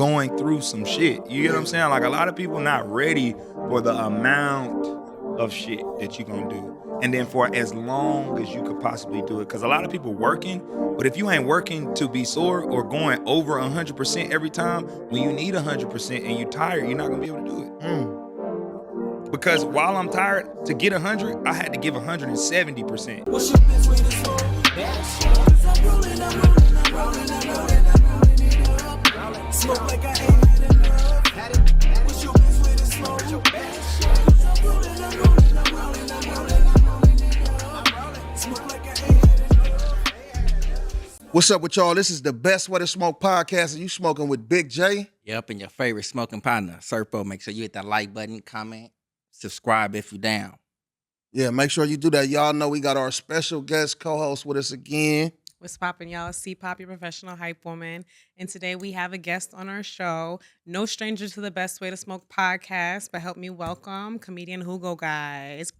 going through some shit. You get what I'm saying? Like a lot of people not ready for the amount of shit that you gonna do. And then for as long as you could possibly do it. Cause a lot of people working, but if you ain't working to be sore or going over 100% every time, when you need 100% and you tired, you're not gonna be able to do it. Because while I'm tired, to get 100, I had to give 170%. Smoke like I ain't had enough. What's your best way to smoke? I'm rolling. Smoke like I ain't had enough. What's up with y'all? This is the Best Way to Smoke podcast, and you smoking with Big J. Yep, and your favorite smoking partner, Serpo. Make sure you hit that like button, comment, subscribe if you down. Yeah, make sure you do that. Y'all know we got our special guest co-host with us again. What's poppin', y'all? C-Pop, your professional hype woman. And today we have a guest on our show. No stranger to the Best Way to Smoke podcast, but help me welcome comedian Jugo, guys.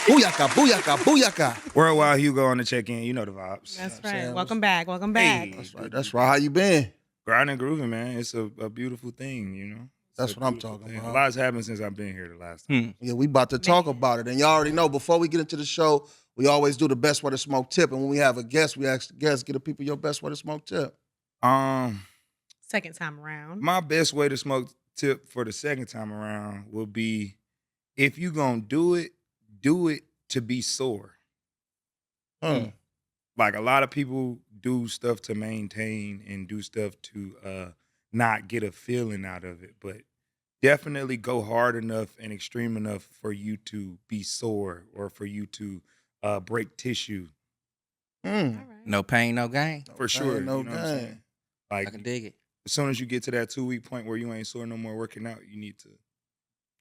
Booyaka, booyaka, booyaka. Worldwide Hugo on the check-in. You know the vibes. That's right. Welcome back. Welcome back. Hey. That's right. How you been? Grinding and grooving, man. It's a beautiful thing, you know? That's what I'm talking thing. about. A lot's happened since I've been here the last time. Yeah, we about to talk about it. And y'all already know, before we get into the show, we always do the Best Way to Smoke tip. And when we have a guest, we ask the guest, get the people your best way to smoke tip. Second time around. My best way to smoke tip for the second time around will be, if you gonna do it to be sore. Like a lot of people do stuff to maintain and do stuff to not get a feeling out of it, but definitely go hard enough and extreme enough for you to be sore or for you to break tissue. All right. No pain, no gain. For sure. No you know what I'm saying? gain. Like, I can dig it. as soon as you get to that 2-week point where you ain't sore no more working out, you need to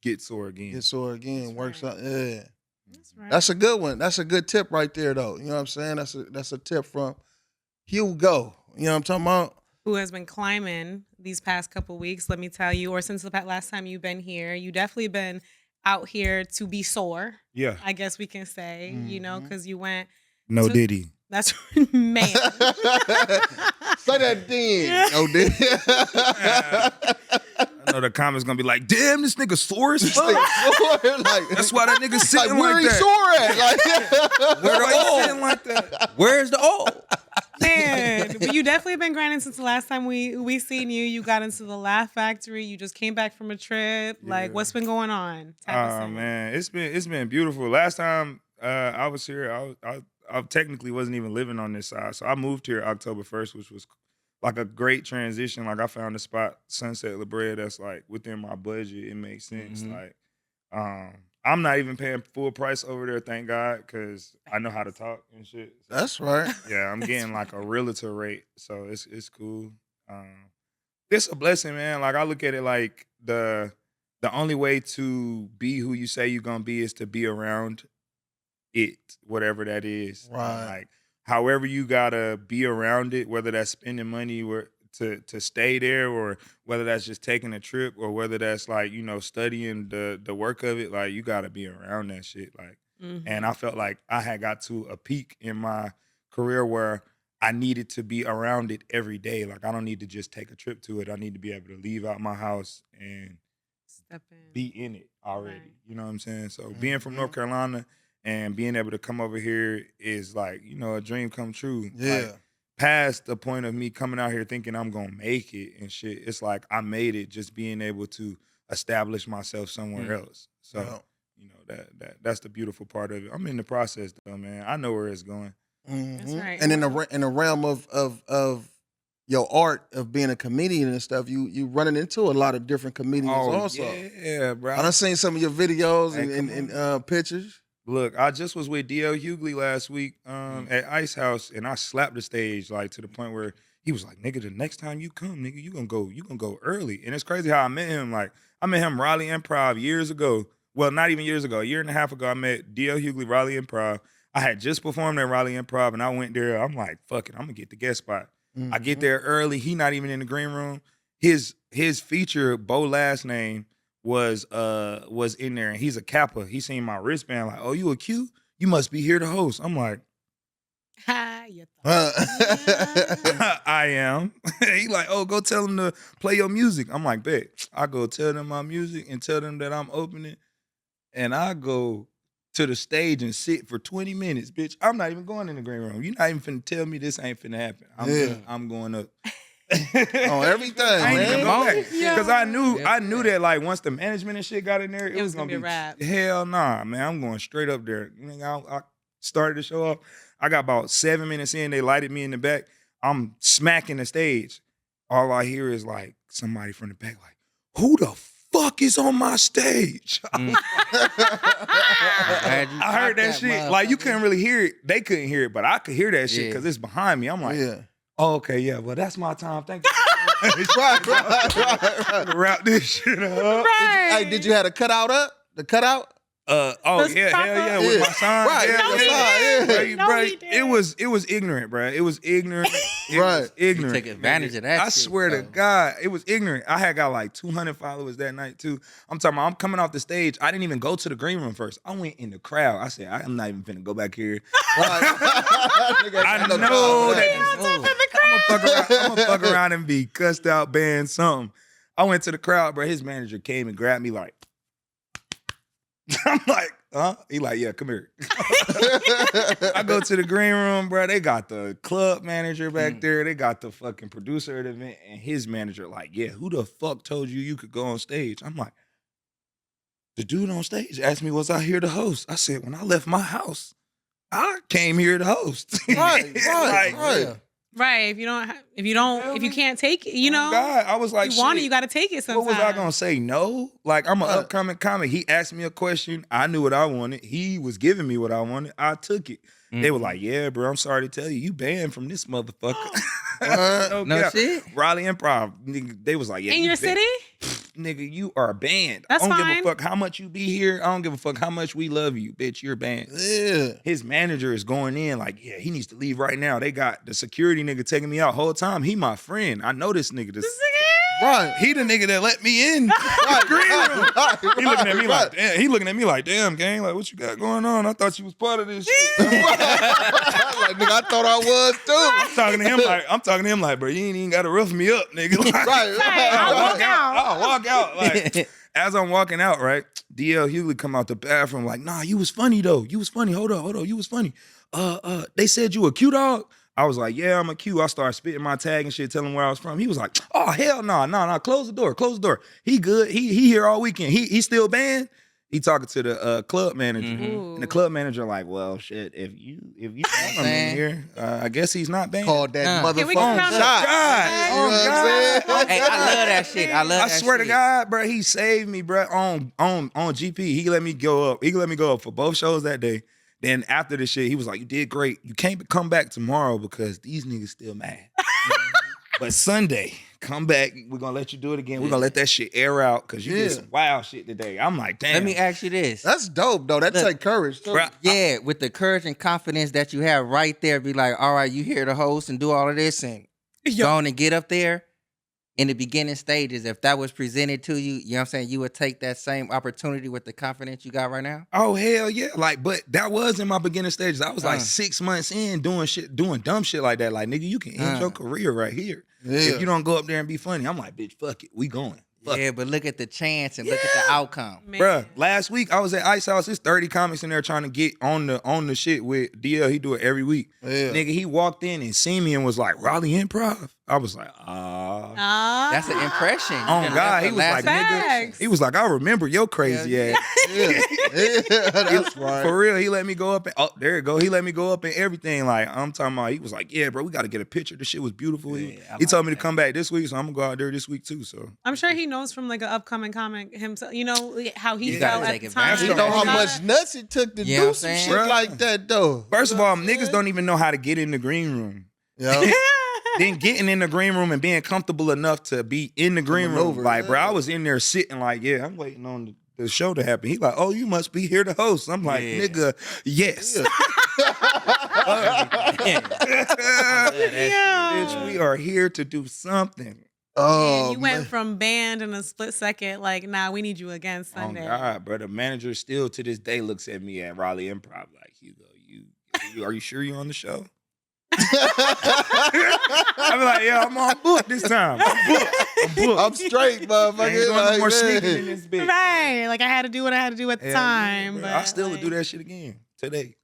get sore again. Get sore again. That's Works right. out. Yeah. That's right. That's a good one. That's a good tip right there, though. You know what I'm saying? That's a tip from Hugo. You know what I'm talking about? Who has been climbing these past couple weeks, let me tell you, or since the last time you've been here. You definitely been out here to be sore, Yeah. I guess we can say, you know, because you went. No to- Diddy. That's man. Say that then. No, then. I know the comments gonna be like, damn, this nigga sore as fuck. Like, That's why that nigga sitting like, where like he that. sore at? Like, Where the Why he oil? sitting like that? Where's the oil? Man, but you definitely been grinding since the last time we seen you. You got into the Laugh Factory. You just came back from a trip. Like, Yeah. what's been going on? Tap us Oh in. man, it's been beautiful. Last time I was here, I technically wasn't even living on this side, so I moved here October 1st, which was like a great transition. Like I found a spot, Sunset La Brea, that's like within my budget. It makes sense. Like I'm not even paying full price over there, thank God, because I know how to talk and shit. So, that's right. yeah, I'm getting like a realtor rate, so it's cool. It's a blessing, man. Like I look at it like the only way to be who you say you're gonna be is to be around it, whatever that is. Right. Like however you gotta be around it, whether that's spending money to stay there, or whether that's just taking a trip, or whether that's like, you know, studying the work of it, like you gotta be around that shit. Like, and I felt like I had got to a peak in my career where I needed to be around it every day. Like I don't need to just take a trip to it. I need to be able to leave out my house and Step in. be in it already. Right. You know what I'm saying? So being from North Carolina and being able to come over here is like, you know, a dream come true. Yeah. Like, past the point of me coming out here thinking I'm gonna make it and shit, it's like I made it just being able to establish myself somewhere else. So, Yeah. you know, that's the beautiful part of it. I'm in the process though, man. I know where it's going. That's right. And in the realm of your art of being a comedian and stuff, you running into a lot of different comedians also. yeah, bro. I done seen some of your videos Hey, and pictures. Look, I just was with D.L. Hughley last week at Ice House, and I slapped the stage like to the point where he was like, "Nigga, the next time you come, nigga, you gonna go early." And it's crazy how I met him. Like I met him Raleigh Improv years ago. Well, not even years ago. A year and a half ago, I met D.L. Hughley Raleigh Improv. I had just performed at Raleigh Improv, and I went there. I'm like, "Fuck it, I'm gonna get the guest spot." I get there early. He not even in the green room. His feature, Bo last name, was in there, and he's a Kappa. He seen my wristband, like, "Oh, you a Q? You must be here to host." I'm like, Ha, you thought. I am. He like, oh, go tell them to play your music. I'm like, bet. I go tell them my music and tell them that I'm opening. And I go to the stage and sit for 20 minutes, bitch. I'm not even going in the green room. You're not even finna tell me this ain't finna happen. I'm going up. On everything, I ain't even man. go back. Yeah. Because I knew that like once the management and shit got in there, it was gonna be a wrap. hell nah, man. I'm going straight up there. I started the show off. I got about 7 minutes in. They lighted me in the back. I'm smacking the stage. All I hear is like somebody from the back, like, who the fuck is on my stage? Mm. I heard that shit. Like you couldn't really hear it. They couldn't hear it, but I could hear that shit because it's behind me. I'm like, oh, okay, yeah, well, that's my time. Thank you. right. Wrap this shit up. Right. Did you have the cutout up? The cutout? Oh Those yeah, hell yeah, with my sign. Right. Yeah, No, he yeah. didn't. No, Bruh, he didn't. it was ignorant, bro. It was ignorant. It Right. was ignorant. You take advantage of that I shit, swear to though. God, it was ignorant. I had got like 200 followers that night too. I'm talking about, I'm coming off the stage. I didn't even go to the green room first. I went in the crowd. I said, I'm not even finna go back here. I know that I'm gonna fuck around and be cussed out, banned, something. I went to the crowd, bro. His manager came and grabbed me like, I'm like, huh? He like, yeah, come here. I go to the green room, bro. They got the club manager back there. They got the fucking producer of the event and his manager like, yeah, who the fuck told you could go on stage? I'm like, the dude on stage asked me, was I here to host? I said, when I left my house, I came here to host. Right. Right. If you can't take it, you know, God, I was like, you want it, shit. you got to take it sometimes. What was I gonna say? No? Like, I'm an upcoming comic. He asked me a question. I knew what I wanted. He was giving me what I wanted. I took it. They were like, yeah, bro, I'm sorry to tell you, you banned from this motherfucker. No cap. shit? Raleigh Improv. Nigga, they was like, yeah. In you your banned. city? Nigga, you are banned. That's I don't give fine. a fuck how much you be here. I don't give a fuck how much we love you. Bitch, you're banned. Yeah. His manager is going in like, yeah, he needs to leave right now. They got the security nigga taking me out whole time. He my friend. I know this nigga. Right. He the nigga that let me in. He looking at me like, damn. He looking at me like, damn, gang. Like, what you got going on? I thought you was part of this shit. Like, nigga, I thought I was too. I'm talking to him like, bro, you ain't even got to rough me up, nigga. Like, Right. I'll walk out. Like, as I'm walking out, right, DL Hughley come out the bathroom like, nah, you was funny though. You was funny. Hold on. You was funny. They said you a Q dog. I was like, yeah, I'm a Q. I started spitting my tag and shit, telling him where I was from. He was like, oh, hell no. Close the door. He good. He here all weekend. He still banned. He talking to the club manager. Ooh. And the club manager like, well, shit, if you want him in here, I guess he's not banned. Called that Can we motherfucking count shot. God. You know what I'm saying? Hey, I love that shit. I swear to God, bro, he saved me, bro. On GP, he let me go up. He let me go up for both shows that day. Then after the shit, he was like, "You did great. You can't come back tomorrow because these niggas still mad. But Sunday, come back. We're gonna let you do it again. We're gonna let that shit air out because you did some wild shit today." I'm like, damn. Let me ask you this. That's dope, though. That take courage, too. Bruh, Yeah, with the courage and confidence that you have right there, be like, all right, you here to host and do all of this and go on and get up there. In the beginning stages, if that was presented to you, you know what I'm saying, you would take that same opportunity with the confidence you got right now? Oh hell yeah! Like, but that was in my beginning stages. I was like 6 months in doing dumb shit like that. Like, nigga, you can end your career right here if you don't go up there and be funny. I'm like, bitch, fuck it, we going. Fuck Yeah, but look at the chance and look at the outcome. Man. Bruh, last week I was at Ice House. There's 30 comics in there trying to get on the shit with DL. He do it every week. Yeah. Nigga, he walked in and seen me and was like, Raleigh Improv. I was like, That's an impression. Oh God, he was like, Facts. nigga. He was like, I remember your crazy ass. Yeah, that's right. For real, he let me go up and there you go. He let me go up and everything. Like, I'm talking about, he was like, yeah, bro, we gotta get a picture. This shit was beautiful. He told me to come back this week, so I'm gonna go out there this week too. So I'm sure he knows from like an upcoming comic himself, you know, how he You felt gotta at take the advantage time. You know how Yeah. much nuts it took to You know what do I'm some saying? shit Bruh. like that, though. first of all, niggas don't even know how to get in the green room. Yeah. Then getting in the green room and being comfortable enough to be in the green room. over, Like, bro, yeah. I was in there sitting like, yeah, I'm waiting on the show to happen. He like, oh, you must be here to host. I'm like, Yeah. nigga, yes. Bitch, we are here to do something. Oh, you went man. from band in a split second, like, nah, we need you again Sunday. Oh God, bro. The manager still to this day looks at me at Raleigh Improv like, Hugo, are you sure you're on the show? I be like, yeah, I'm on book this time. I'm booked. I'm straight, Ain't motherfucker. doing no Like, more man. sneaking in this bitch. Right. Like I had to do what I had to do at the Hell time. yeah, bro. But I still would do like, that shit again today.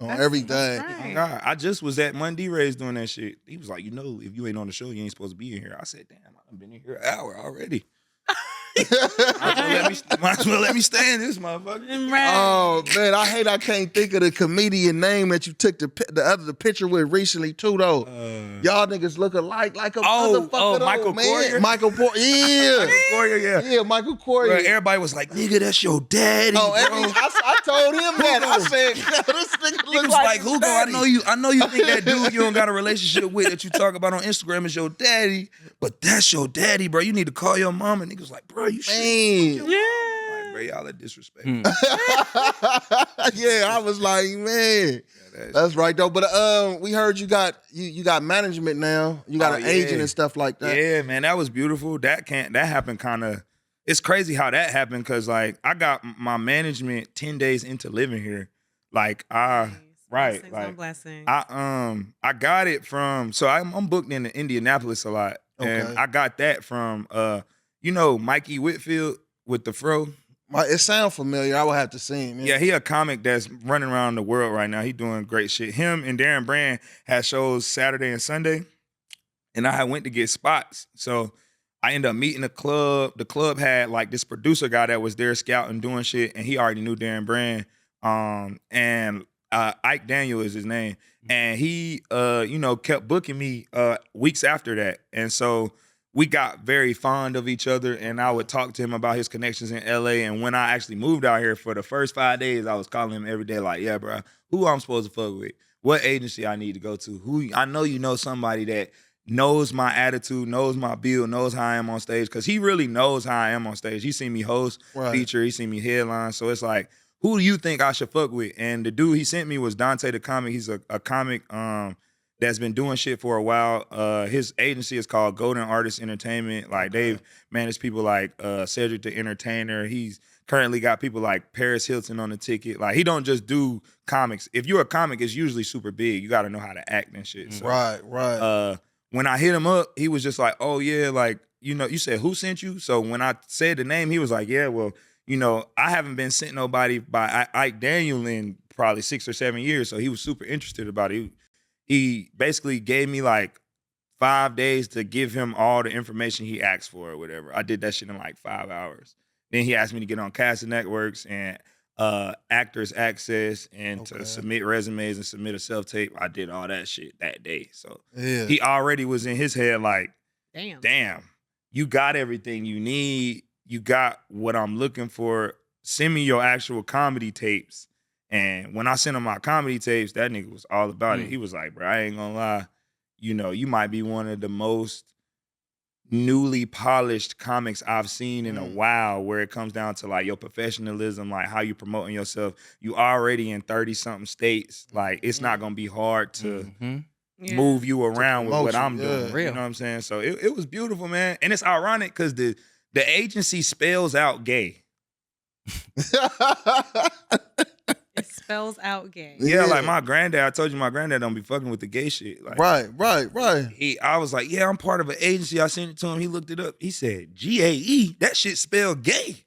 On that's- everything. that's Oh right. God, I just was at Monday Ray's doing that shit. He was like, you know, if you ain't on the show, you ain't supposed to be in here. I said, damn, I've been in here an hour already. Might as well let me stay in this motherfucker. Right. Oh man, I can't think of the comedian name that you took the picture with recently too though. Y'all niggas look alike like a motherfucker. oh, though, Michael man. Corrier? Michael Corrier. Yeah. Michael Corrier, yeah. Yeah, Michael Bro, Corrier. everybody was like, nigga, that's your daddy. Oh, bro. I told him that. I said, this nigga Niggas look like, his Hugo, daddy. I know you think that dude you don't got a relationship with that you talk about on Instagram is your daddy, but that's your daddy, bro. You need to call your mom. And niggas like, bro, you should. Man. Yeah. Like, bro, y'all are disrespect. Yeah, I was like, man. That's- That's right though. But we heard you got management now. You got Oh, an yeah. agent and stuff like that. Yeah, man, that was beautiful. That happened kind of. It's crazy how that happened because like I got my management 10 days into living here. Like Nice. right, Blessings like on blessings. I got it from. So I'm booked in Indianapolis a lot, and Okay. I got that from Mikey Whitfield with the Fro. It sounds familiar. I would have to see him. Yeah, he a comic that's running around the world right now. He doing great shit. Him and Darren Brand had shows Saturday and Sunday, and I had went to get spots. So I ended up meeting the club. The club had like this producer guy that was there scouting, doing shit, and he already knew Darren Brand. And Ike Daniel is his name, and he kept booking me weeks after that, and so we got very fond of each other, and I would talk to him about his connections in LA. And when I actually moved out here for the first 5 days, I was calling him every day, like, yeah, bro, who I'm supposed to fuck with, what agency I need to go to, who I know you know somebody that knows my attitude, knows my build, knows how I am on stage, because he really knows how I am on stage. He seen me host, Right. feature, he seen me headline, so it's like, who do you think I should fuck with? And the dude he sent me was Dante the comic. He's a comic that's been doing shit for a while. His agency is called Golden Artist Entertainment. Like they've managed people like Cedric the Entertainer. He's currently got people like Paris Hilton on the ticket. Like he don't just do comics. If you're a comic, it's usually super big. You got to know how to act and shit. So, Right. when I hit him up, he was just like, oh yeah, like, you said who sent you? So when I said the name, he was like, yeah, well, I haven't been sent nobody by Ike Daniel in probably 6 or 7 years. So he was super interested about it. He basically gave me like 5 days to give him all the information he asked for or whatever. I did that shit in like 5 hours. Then he asked me to get on casting networks and Actors Access and to submit resumes and submit a self-tape. I did all that shit that day. So Yeah. he already was in his head like, Damn. damn, you got everything you need. You got what I'm looking for. Send me your actual comedy tapes. And when I sent him my comedy tapes, that nigga was all about it. He was like, bro, I ain't gonna lie. You might be one of the most newly polished comics I've seen in a while, where it comes down to like your professionalism, like how you promoting yourself. You already in 30-something states. Like it's not gonna be hard to Yeah. move you around with promote what you, I'm doing. yeah. Real. You know what I'm saying? So it was beautiful, man. And it's ironic because the agency spells out gay. It spells out gay. Yeah, like my granddad, I told you my granddad don't be fucking with the gay shit. Like, Right. I was like, yeah, I'm part of an agency. I sent it to him. He looked it up. He said, GAE, that shit spelled gay.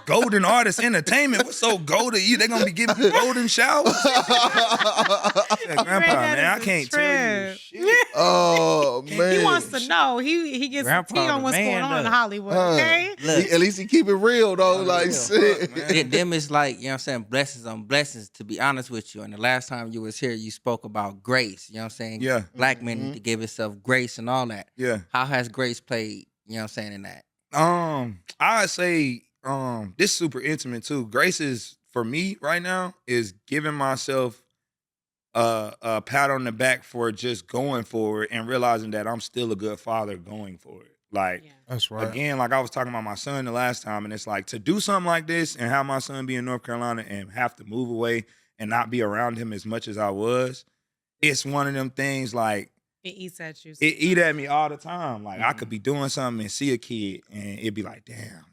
Golden Artist Entertainment. What's so golden? They gonna be giving you golden showers? Yeah, Grandpa, man, I can't tell you shit. Oh man. He wants to know. He gets Grandpa tea on the what's man, going on in though. Hollywood. Okay. Look, At least he keep it real though. Like real. shit. Fuck, man. them is like, you know what I'm saying, blessings on blessings, to be honest with you. And the last time you was here, you spoke about grace. You know what I'm saying? Yeah. Black men need to give himself grace and all that. Yeah. How has grace played, you know what I'm saying, in that? I'd say this super intimate too. Grace is, for me right now, is giving myself a pat on the back for just going for it and realizing that I'm still a good father going for it. Like, Yeah. That's right. again, like I was talking about my son the last time, and it's like to do something like this and have my son be in North Carolina and have to move away and not be around him as much as I was, it's one of them things like, It eats at you. it eat at me all the time. Like I could be doing something and see a kid and it'd be like, damn,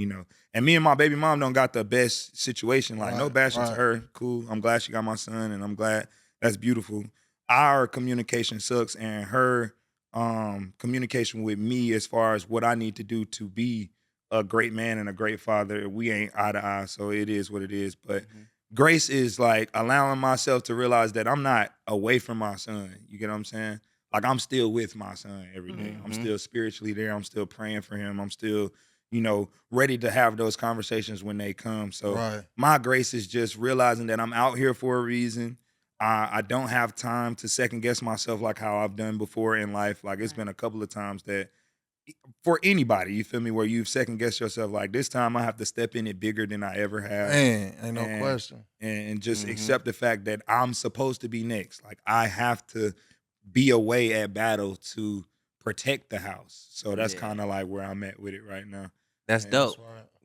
like, And me and my baby mom don't got the best situation. Like no Right, bashing to right. her. Cool. I'm glad she got my son and I'm glad that's beautiful. our communication sucks, and her communication with me as far as what I need to do to be a great man and a great father, we ain't eye to eye. So it is what it is. But grace is like allowing myself to realize that I'm not away from my son. You get what I'm saying? Like I'm still with my son every day. I'm still spiritually there. I'm still praying for him. I'm still, ready to have those conversations when they come. So my grace is just realizing that I'm out here for a reason. I don't have time to second guess myself like how I've done before in life. Like it's been a couple of times that for anybody, you feel me, where you've second guessed yourself, like this time I have to step in it bigger than I ever have. Man, ain't no question. And just accept the fact that I'm supposed to be next. Like I have to be away at battle to protect the house. So that's kind of like where I'm at with it right now. That's dope.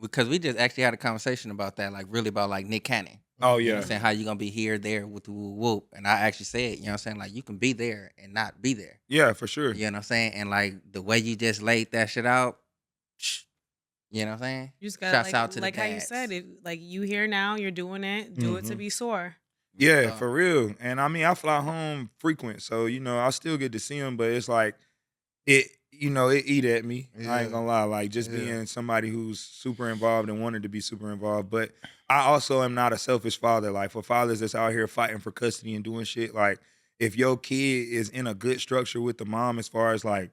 Because we just actually had a conversation about that, like really about like Nick Cannon. Oh, You know yeah. what I'm saying? How you gonna be here, there with the whoop. And I actually said, you know what I'm saying? Like you can be there and not be there. Yeah, for sure. You know what I'm saying? And like the way you just laid that shit out, you know what I'm saying? You just gotta Shouts out to the like how you dads. said it. Like you here now, you're doing it. Do it to be sore. Yeah, for real. And I mean, I fly home frequent, so I still get to see him, but it's like it eat at me. I ain't gonna lie, like just being somebody who's super involved and wanted to be super involved. But I also am not a selfish father. Like for fathers that's out here fighting for custody and doing shit, like if your kid is in a good structure with the mom as far as like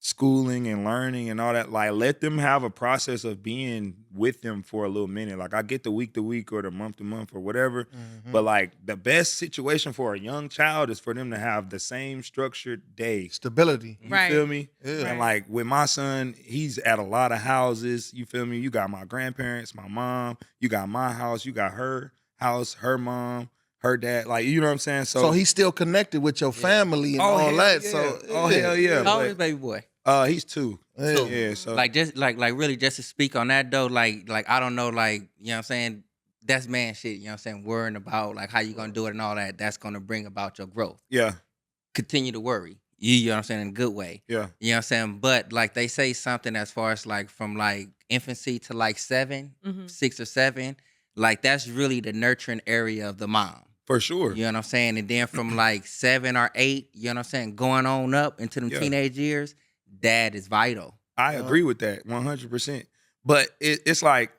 schooling and learning and all that, like let them have a process of being with them for a little minute. Like I get the week to week or the month to month or whatever, but like the best situation for a young child is for them to have the same structured day. Stability. You feel me? Yeah. And like with my son, he's at a lot of houses. You feel me? You got my grandparents, my mom, you got my house, you got her house, her mom, her dad. Like, you know what I'm saying? So he's still connected with your family and all hell that. yeah. So Hell yeah. How old is baby boy? He's 2. Yeah. Yeah, so Like just like really just to speak on that though, like I don't know, like, you know what I'm saying? That's man shit, you know what I'm saying? Worrying about like how you gonna do it and all that, that's gonna bring about your growth. yeah, Continue to worry. You know what I'm saying, in a good way. yeah. You know what I'm saying? But like they say something as far as like from like infancy to like 7, 6 or 7, like that's really the nurturing area of the mom. For sure. You know what I'm saying? And then from like 7 or 8, you know what I'm saying, going on up into them teenage years, dad is vital. I agree with that 100%. But it's like,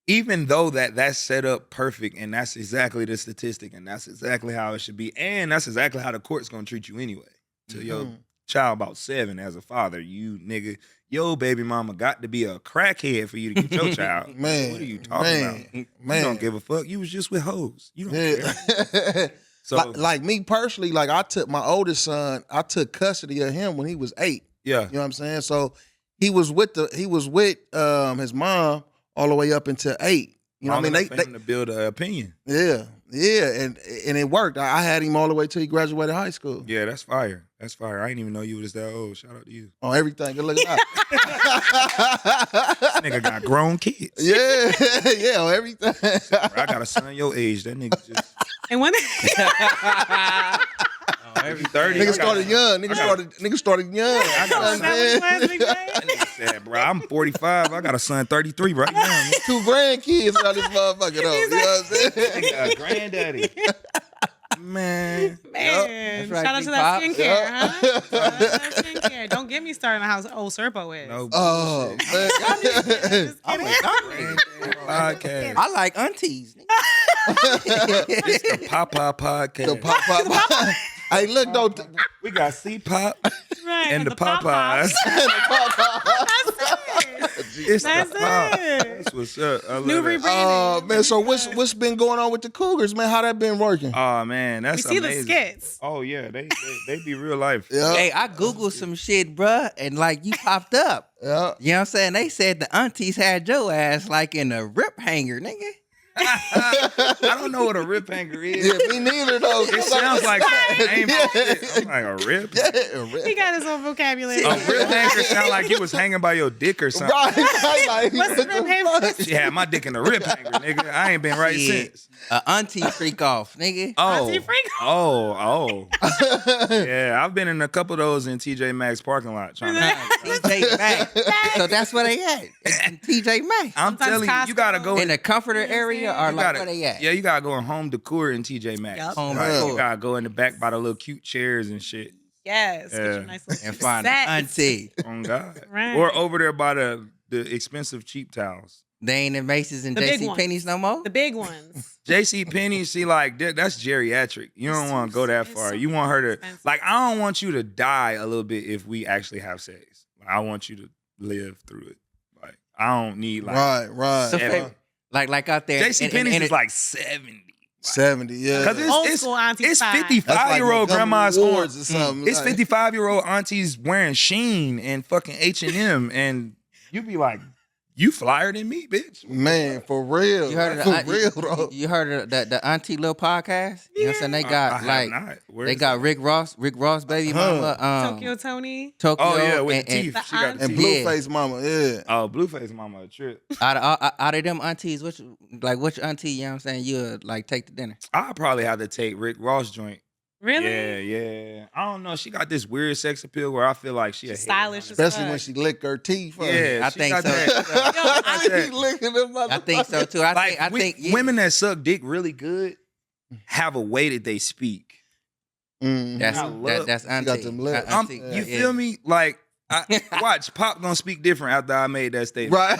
even though that's set up perfect and that's exactly the statistic and that's exactly how it should be, and that's exactly how the court's gonna treat you anyway. To your child about 7 as a father, you nigga, your baby mama got to be a crackhead for you to get your child. Man, what are you talking about? You don't give a fuck. You was just with hoes. You don't care. So like me personally, like I took my oldest son, I took custody of him when he was 8. yeah, You know what I'm saying? So he was with his mom all the way up until 8. You know what I mean? Long enough for him to build an opinion. Yeah, and it worked. I had him all the way till he graduated high school. Yeah, that's fire. That's fire. I didn't even know you was that old. Shout out to you. On everything. Good looking out. Nigga got grown kids. Yeah, on everything. Bro, I got a son your age. That nigga just And when every 30. Nigga started young. Nigga started young. I got a son. last week, right? That nigga said, bro, I'm 45. I got a son 33 right now. Man. 2 grandkids out this motherfucker though. You know what I'm saying? Nigga, a granddaddy. Man. Man, That's right, shout out Big to that Pop. skincare, huh? Shout out to that skincare. Don't get me started on how old Serpo is. No Oh man. Just I'm kidding. podcast. I like aunties. nigga. It's the Papa podcast. The pop. Hey, look though. We got C-Pop Right, and the Pop-Pops. Popeyes. It's That's the Pop. it. That's what's up. I love New that. rebranding. Man, so what's been going on with the Cougars, man? How that been working? Oh man, We that's see amazing. the skits. Oh yeah, they be real life. Yeah, Hey, I Googled some shit, bruh, and like you popped up. yeah. You know what I'm saying? They said the aunties had your ass like in a rip hanger, nigga. I don't know what a rip hanger is. Yeah, me neither though. It sounds like that. Ain't shit. I'm like a rip. He got his own vocabulary. A rip hanger sound like he was hanging by your dick or something. Right, like, What's the rip hanger? She had my dick in the rip hanger, nigga. I ain't been right Shit. since. Auntie freak off, nigga. Auntie freak Oh. Yeah, I've been in a couple of those in TJ Maxx parking lot. Trying to, TJ Maxx. So that's where they at. In TJ Maxx. I'm Sometimes telling you, you gotta go. In the comforter area area or You like gotta, where they at? yeah, you gotta go in home decor and TJ Maxx. Yup. Home Like, decor. you gotta go in the back by the little cute chairs and shit. Yes. Get Yeah. your nice little And cute find an sets. auntie. On God. Right. Or over there by the expensive cheap towels. They ain't in Macy's and The big JC ones. Penney's no more? The big ones. JC Penney, see, like that's geriatric. You don't It's want to so- go that it's far. so You want her to expensive. like. I don't want you to die a little bit if we actually have sex. Like, I want you to live through it. Like I don't need like Right. So, Yeah. like out there. JC and- Penney's and is it- like 70. 70, yeah. Because Old it's school auntie it's style. 55-year-old grandmas on. or something. It's 55-year-old aunties wearing Sheen and fucking H&M, and you be like, you flyer than me, bitch. Man, for real. You heard of for the, real, bro. you heard of the Auntie Little podcast? You know what I'm saying? They I got have like not. Where they is got that? Rick Ross baby mama, Tokyo Tony. Tokyo. Oh yeah, with and, the teeth. The She got the And teeth. Yeah. Blueface Mama, yeah. Oh, Blueface mama a trip. Out of them aunties, which auntie, you know what I'm saying, you like take to dinner? I probably have to take Rick Ross joint. Really? Yeah. I don't know. She got this weird sex appeal where I feel like she a She's head stylish on as it. Especially when she lick her teeth. Yeah, I she think got so. that. I keep licking them I think so too. I think yeah. women that suck dick really good have a way that they speak. That's I love- that's She auntie. got them lips. Auntie, You feel me? Like, watch Pop gonna speak different after I made that statement. Right.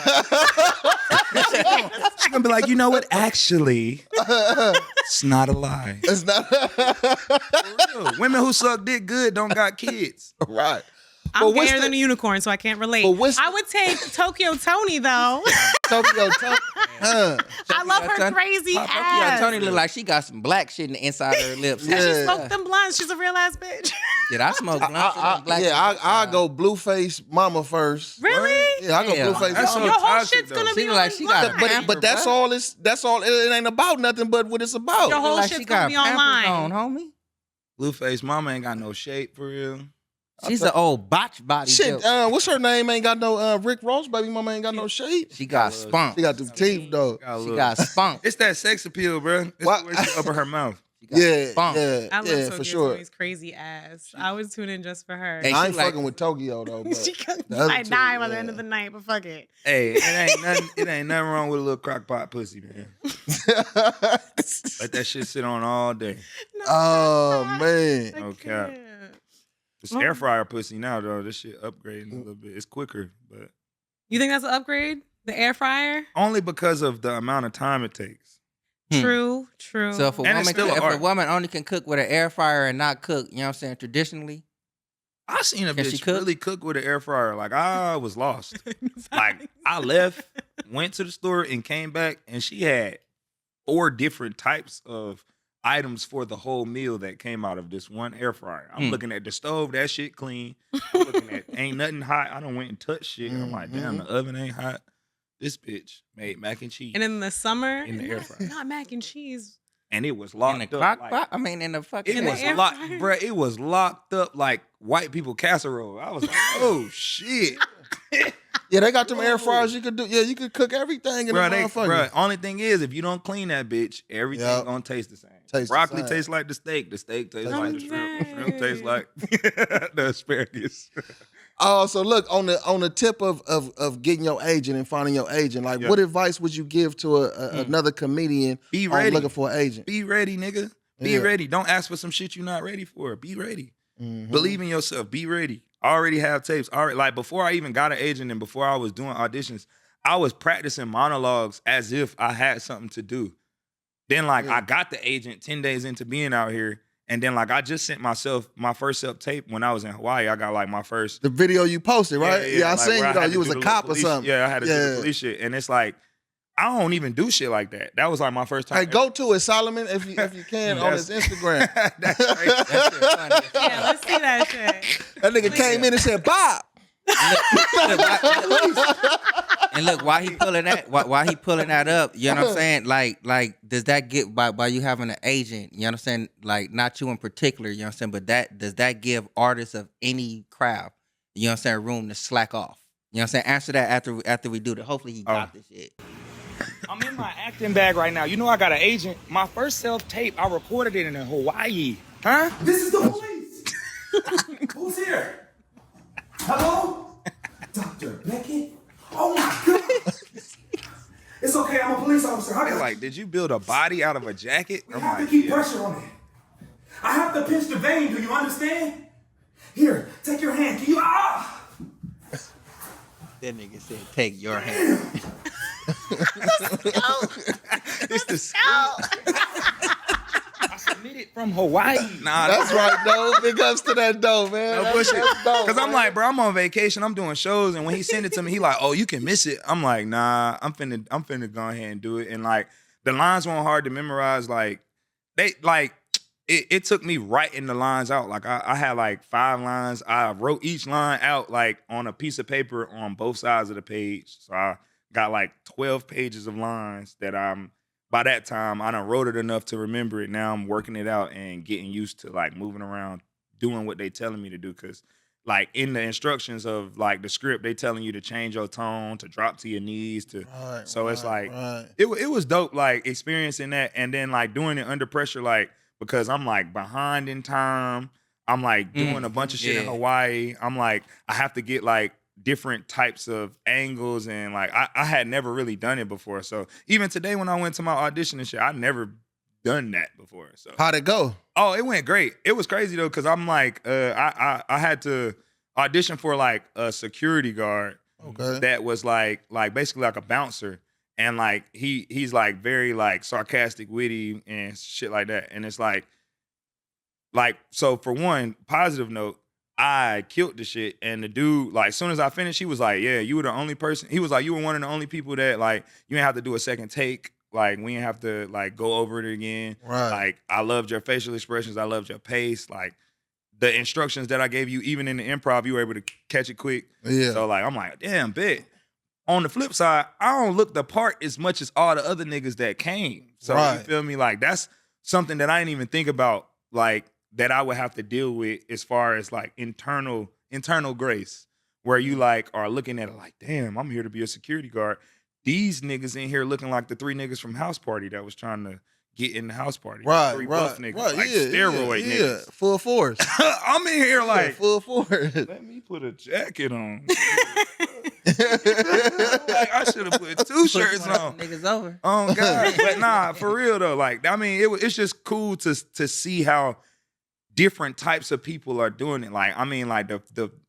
She gonna be like, you know what? Actually, it's not a lie. It's not For real. Women who suck dick good don't got kids. right. I'm But what's gayer the- than a unicorn, so I can't relate. But what's I would take Tokyo Tony though. Tokyo, I love her Tony- crazy Tokyo ass. Tony look like she got some black shit in the inside of her lips. Yeah. She smoked them blunts. She's a real ass bitch. Did I smoke blunts? I go Blueface Mama first. Really? Yeah, I go Yeah. Blueface That's Mama. Your whole toxic, shit's though. gonna She be look on like she got a Instagram. pamper, But that's all. That's all. It ain't about nothing but what it's about. Your whole like shit's she gonna got be Pampers online. on, homie. Blueface mama ain't got no shape for real. She's an old botch body. Shit, built. what's her name? Ain't got no Rick Ross baby mama ain't got no shape. She got spunk. She got them teeth though. Got a She little- got spunk. It's that sex appeal, bro. It's What? the way she upper her mouth. She got Yeah, spunk. yeah, I love yeah, Tokyo for sure. Tony's crazy ass. I would tune in just for her. Hey, I she ain't like- fucking with Tokyo though. But She could the other I two, die by the yeah. end of the night, but fuck it. Hey, it ain't nothing wrong with a little crock pot pussy, man. Let that shit sit on all day. No, Oh I man, No cap. can't. It's air fryer pussy now, though. This shit upgrading a little bit. It's quicker, but You think that's an upgrade? The air fryer? only because of the amount of time it takes. True. So if a And it's woman, still if a art. woman only can cook with an air fryer and not cook, you know what I'm saying, traditionally, I seen a Can she bitch cook? really cook with an air fryer. Like I was lost. Like I left, went to the store, and came back, and she had 4 different types of items for the whole meal that came out of this one air fryer. I'm looking at the stove, that shit clean. I'm looking at ain't nothing hot. I done went and touched shit. I'm like, damn, the oven ain't hot. This bitch made mac and cheese, And in the summer, In the air fryer. not mac and cheese. and it was in locked the up. crock like- pot, I mean, in the fucking. It the was air locked, fryer? bruh. It was locked up like white people casserole. I was like, oh shit. yeah, they got them air fryers. You could do. Yeah, you could cook everything in the motherfucker. Bruh, only thing is, if you don't clean that bitch, everything Yup. gonna taste the same. Taste the Broccoli same. tastes like the steak. The steak tastes I'm like the shrimp. The shrimp tastes saying. like the asparagus. Oh, so look on the tip of getting your agent and finding your agent. Like, Yeah. what advice would you give to another comedian Be on ready. looking for an agent? Be ready, nigga. Be Yeah. ready. Don't ask for some shit you're not ready for. Be ready. Mhm. Believe in yourself. Be ready. I already have tapes. Already, like before I even got an agent and before I was doing auditions, I was practicing monologues as if I had something to do. Then like I got the agent 10 days into being out here. And then like I just sent myself my first self tape when I was in Hawaii. I got like my first The video you posted, right? Yeah, I like, seen where you I though. had You to was do a the cop or police- something. Yeah, I had to do Yeah. the police shit. And it's like, I don't even do shit like that. That was like my first time. Hey, go to it, Solomon, if you can on his Instagram. That's crazy. That shit funny as fuck. Yeah, let's see that shit. That nigga came in and said, "Bob." And look, why he pulling that up, you know what I'm saying? Like, does that get by you having an agent, you know what I'm saying? Like, not you in particular, you know what I'm saying? But does that give artists of any craft, you know what I'm saying, room to slack off? You know what I'm saying? Answer that after we do that. Hopefully he got this shit. I'm in my acting bag right now. You know I got an agent. My first self tape, I recorded it in Hawaii. Huh? This is the police. Who's here? Hello? Dr. Beckett? Oh my God. It's okay, I'm a police officer. I They're got like, did you build a body out of a jacket? We I'm have to like, keep yeah. pressure on it. I have to pinch the vein, do you understand? Here, take your hand. Can you That nigga said, take your hand. It's the I submitted from Hawaii. Nah, That's right, though. Big ups to that dough, man. no bullshit. dope, Cause I'm man. like, bro, I'm on vacation. I'm doing shows, and when he sent it to me, he like, oh, you can miss it. I'm like, nah, I'm finna go ahead and do it. And like, the lines weren't hard to memorize. Like, it took me writing the lines out. Like, I had like 5 lines. I wrote each line out like on a piece of paper on both sides of the page. So I got like 12 pages of lines that by that time, I done wrote it enough to remember it. Now I'm working it out and getting used to like moving around, doing what they telling me to do. Cause like in the instructions of like the script, they telling you to change your tone, to drop to your knees, it's like, it was dope, like experiencing that. And then like doing it under pressure, like, because I'm like behind in time. I'm like doing a bunch of shit in Hawaii. I'm like, I have to get like different types of angles, and like I had never really done it before. So even today when I went to my audition and shit, I never done that before. So How'd it go? oh, it went great. It was crazy though, because I'm like I had to audition for like a security guard that was like basically like a bouncer, and like he's like very like sarcastic, witty and shit like that. And it's like so for one positive note, I killed the shit. And the dude, like, as soon as I finished, he was like, yeah, you were the only person. He was like, you were one of the only people that, like, you didn't have to do a second take. Like, we didn't have to, like, go over it again. Right. Like, I loved your facial expressions. I loved your pace. Like, the instructions that I gave you, even in the improv, you were able to catch it quick. Yeah. So, like, I'm like, damn, bet. On the flip side, I don't look the part as much as all the other niggas that came. So, you feel me? Like, that's something that I didn't even think about, like, that I would have to deal with as far as like internal grace, where you like are looking at it like, damn, I'm here to be a security guard. These niggas in here looking like the 3 niggas from House Party that was trying to get in the house party. 3 buff niggas, like steroid niggas. Full force. I'm in here like, full force. let me put a jacket on. Like, I should have put 2 shirts on. Niggas over. Oh God, but nah, for real though. Like, I mean, it's just cool to see how different types of people are doing it. Like, I mean, like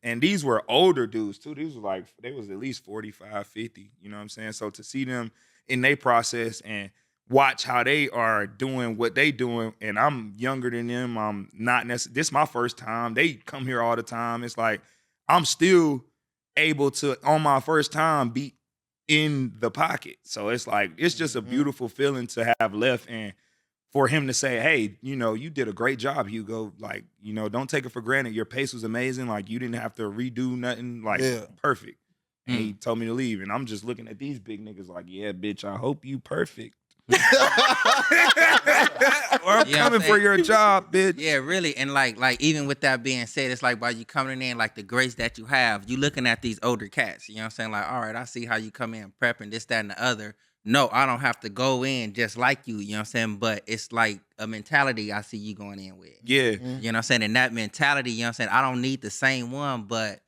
and these were older dudes too. These were like, they was at least 45, 50, you know what I'm saying? So to see them in their process and watch how they are doing what they doing, and I'm younger than them. I'm not necessarily, this is my first time. They come here all the time. It's like, I'm still able to, on my first time, be in the pocket. So it's like, it's just a beautiful feeling to have left, and for him to say, hey, you know, you did a great job, Hugo. Like, you know, don't take it for granted. Your pace was amazing. Like, you didn't have to redo nothing. Like, perfect. And he told me to leave. And I'm just looking at these big niggas like, yeah, bitch, I hope you perfect. Or I'm coming for your job, bitch. Yeah, really. And like even with that being said, it's like by you coming in, like the grace that you have, you looking at these older cats. You know what I'm saying? Like, all right, I see how you come in prepping this, that, and the other. No, I don't have to go in just like you know what I'm saying? But it's like a mentality I see you going in with. Yeah. You know what I'm saying? And that mentality, you know what I'm saying? I don't need the same one, but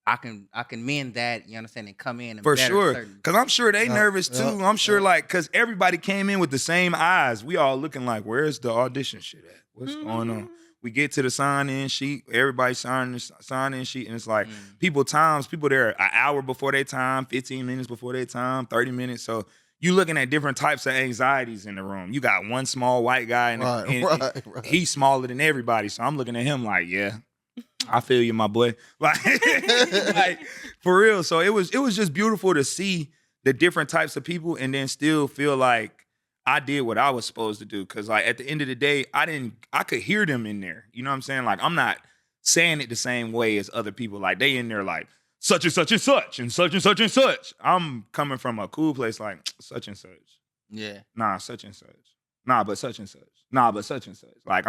I can mend that, you know what I'm saying, and come in and for better sure. certain. Cause I'm sure they nervous too. I'm sure like, cause everybody came in with the same eyes. We all looking like, where's the audition shit at? What's going on? We get to the sign-in sheet, everybody signing the sign-in sheet, and it's like people there an hour before their time, 15 minutes before their time, 30 minutes. So you looking at different types of anxieties in the room. You got one small white guy, and he's smaller than everybody. So I'm looking at him like, yeah, I feel you, my boy. Like, like for real. So it was just beautiful to see the different types of people, and then still feel like I did what I was supposed to do. Cause like at the end of the day, I could hear them in there. You know what I'm saying? Like, I'm not saying it the same way as other people. Like, they in there like, such and such and such and such and such and such. I'm coming from a cool place like such and such. Yeah. Nah, such and such. Nah, but such and such. Nah, but such and such. Like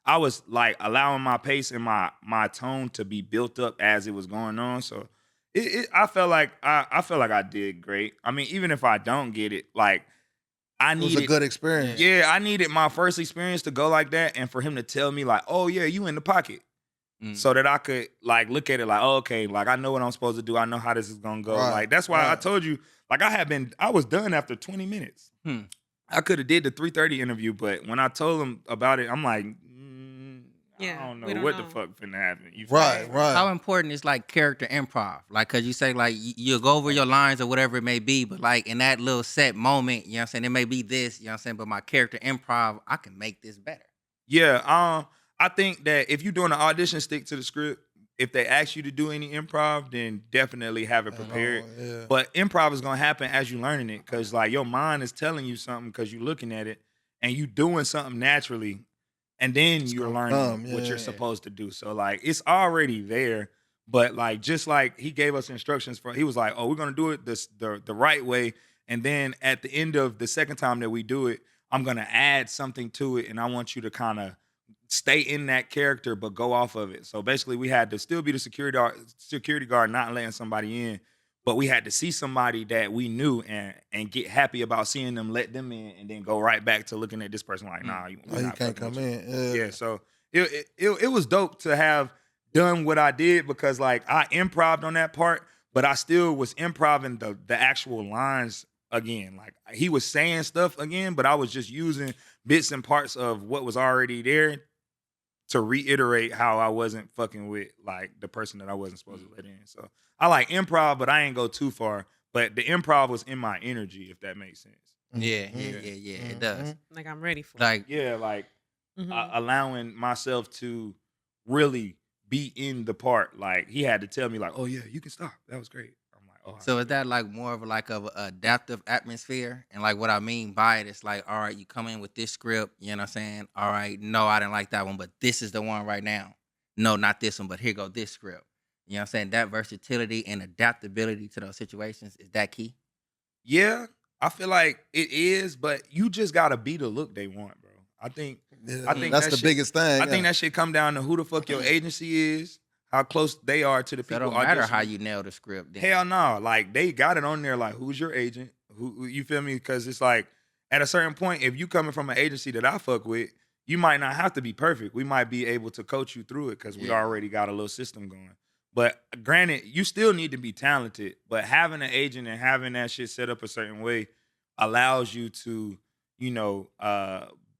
I was like allowing my pace and my tone to be built up as it was going on. So I felt like I did great. I mean, even if I don't get it, like it was a good experience. Yeah, I needed my first experience to go like that, and for him to tell me like, oh yeah, you in the pocket. so that I could like look at it like, oh, okay, like I know what I'm supposed to do. I know how this is gonna go. Right, Like that's why I right. told you, like I was done after 20 minutes. I could have did the 3:30 interview, but when I told him about it, I'm like, Yeah, I don't know we don't what know. the fuck finna happen. You feel Right, me? right. How important is like character improv? Like, cause you say like you'll go over your lines or whatever it may be, but like in that little set moment, you know what I'm saying? It may be this, you know what I'm saying? But my character improv, I can make this better. Yeah, I think that if you're doing an audition, stick to the script. If they ask you to do any improv, then definitely have it prepared. Yeah. But improv is gonna happen as you learning it, cause like your mind is telling you something, cause you're looking at it and you doing something naturally, and then you're gonna learning come, what yeah. you're supposed to do. So like it's already there. But like just like he gave us instructions for, he was like, "Oh, we're gonna do it the right way," and then at the end of the second time that we do it, I'm gonna add something to it, and I want you to kind of stay in that character but go off of it. So basically, we had to still be the security guard, not letting somebody in, but we had to see somebody that we knew and get happy about seeing them, let them in, and then go right back to looking at this person like, nah, Oh, we're you not can't fucking come with you. in. Yeah. Yeah, so it was dope to have done what I did because like I improv'd on that part, but I still was improving the actual lines again. Like he was saying stuff again, but I was just using bits and parts of what was already there to reiterate how I wasn't fucking with like the person that I wasn't supposed to let in. So I like improv, but I ain't go too far. But the improv was in my energy, if that makes sense. Yeah, Mm-hmm. it does. Like I'm ready for Like, Yeah, like Mhm. allowing myself to really be in the part. Like he had to tell me, like, "Oh yeah, you can stop. That was great." I'm like, "Oh." so is that like more of like a adaptive atmosphere? And like what I mean by it, it's like, all right, you come in with this script, you know what I'm saying? All right, no, I didn't like that one, but this is the one right now. No, not this one, but here go this script. You know what I'm saying? That versatility and adaptability to those situations, is that key? Yeah, I feel like it is, but you just gotta be the look they want, bro. I think Yeah, think that's that the shit- biggest thing. I think that shit come down to who the fuck your agency is, how close they are to the So it people don't matter how auditioning. you nail the script. Then. Hell no. Like they got it on there like who's your agent? Who you feel me? Because it's like at a certain point, if you coming from an agency that I fuck with, you might not have to be perfect. We might be able to coach you through it because we Yeah. already got a little system going. But granted, you still need to be talented. But having an agent and having that shit set up a certain way allows you to, you know,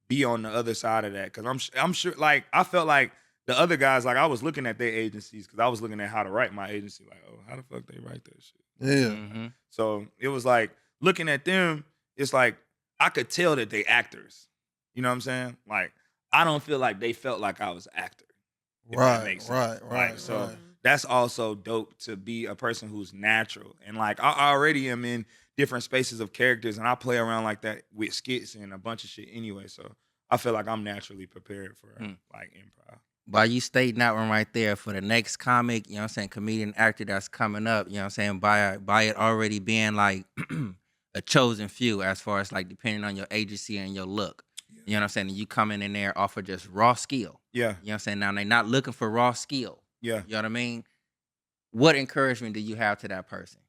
be on the other side of that. Cause I'm sure like I felt like the other guys, like I was looking at their agencies because I was looking at how to write my agency. Like, oh, how the fuck they write that shit? Yeah. Mm-hmm. So it was like looking at them, it's like I could tell that they actors. You know what I'm saying? Like I don't feel like they felt like I was an actor. If that Right, makes right, sense. right, Like, so right. that's also dope to be a person who's natural. And like I already am in different spaces of characters and I play around like that with skits and a bunch of shit anyway. So I feel like I'm naturally prepared for like improv. By you stating that one right there for the next comic, you know what I'm saying, comedian actor that's coming up, you know what I'm saying, by it already being like a chosen few as far as like depending on your agency and your look. You know what I'm saying? And you coming in there off of just raw skill. Yeah. You know what I'm saying? Now they're not looking for raw skill. Yeah. You know what I mean? What encouragement do you have to that person?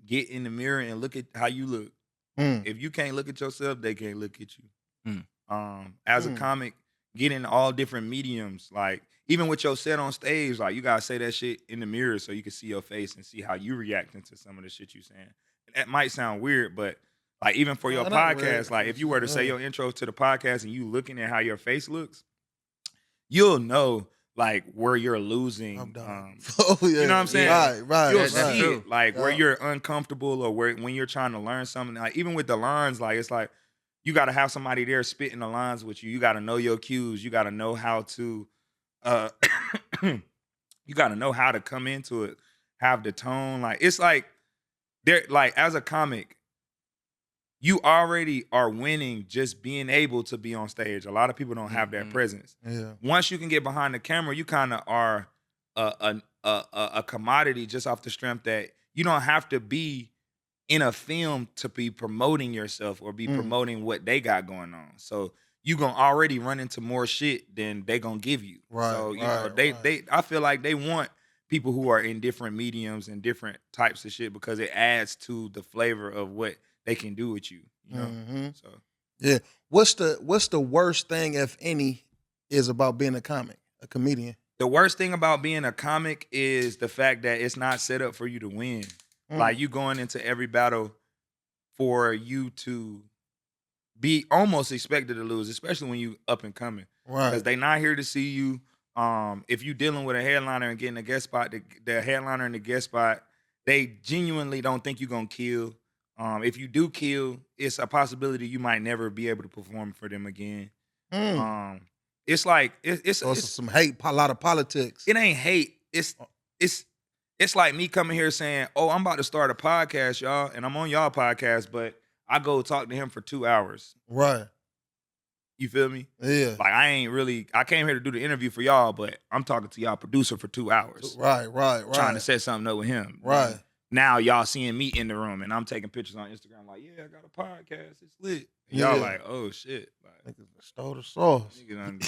Get in the mirror and look at how you look. Mm. If you can't look at yourself, they can't look at you. Mm. As a comic, get in all different mediums. Like even with your set on stage, like you gotta say that shit in the mirror so you can see your face and see how you reacting to some of the shit you saying. That might sound weird, but like even for your No, not podcast, weird. like if you were to say Yeah. your intro to the podcast and you looking at how your face looks, you'll know like where you're losing. I'm done. Oh yeah. You know what I'm saying? Right, right. You'll That's right. see true. it, like where Yeah. you're uncomfortable or where when you're trying to learn something. Like even with the lines, like it's like you got to have somebody there spitting the lines with you. You got to know your cues. You got to know how to, you got to know how to come into it, have the tone. Like it's like there, like as a comic, you already are winning just being able to be on stage. A lot of people don't have that presence. Yeah. Once you can get behind the camera, you kind of are a commodity just off the strength that you don't have to be in a film to be promoting yourself or be promoting what they got going on. So you gonna already run into more shit than they gonna give you. Right, So you know right. they I feel like they want people who are in different mediums and different types of shit because it adds to the flavor of what they can do with you. You know. Mhm. So Yeah. What's the worst thing, if any, is about being a comic, a comedian? The worst thing about being a comic is the fact that it's not set up for you to win. Like you going into every battle for you to be almost expected to lose, especially when you up and coming. Because Right. they not here to see you. If you dealing with a headliner and getting a guest spot, the headliner and the guest spot, they genuinely don't think you're gonna kill. If you do kill, it's a possibility you might never be able to perform for them again. It's like it's So it's some hate, a lot of politics. it ain't hate. It's like me coming here saying, "Oh, I'm about to start a podcast, y'all, and I'm on y'all podcast," but I go talk to him for 2 hours. Right. You feel me? Yeah. Like I came here to do the interview for y'all, but I'm talking to y'all producer for 2 hours, Right. trying to set something up with him. Right. Now y'all seeing me in the room, and I'm taking pictures on Instagram, like, yeah, I got a podcast, it's lit. And y'all Yeah. like, oh shit, like, Niggas stole the sauce. nigga done-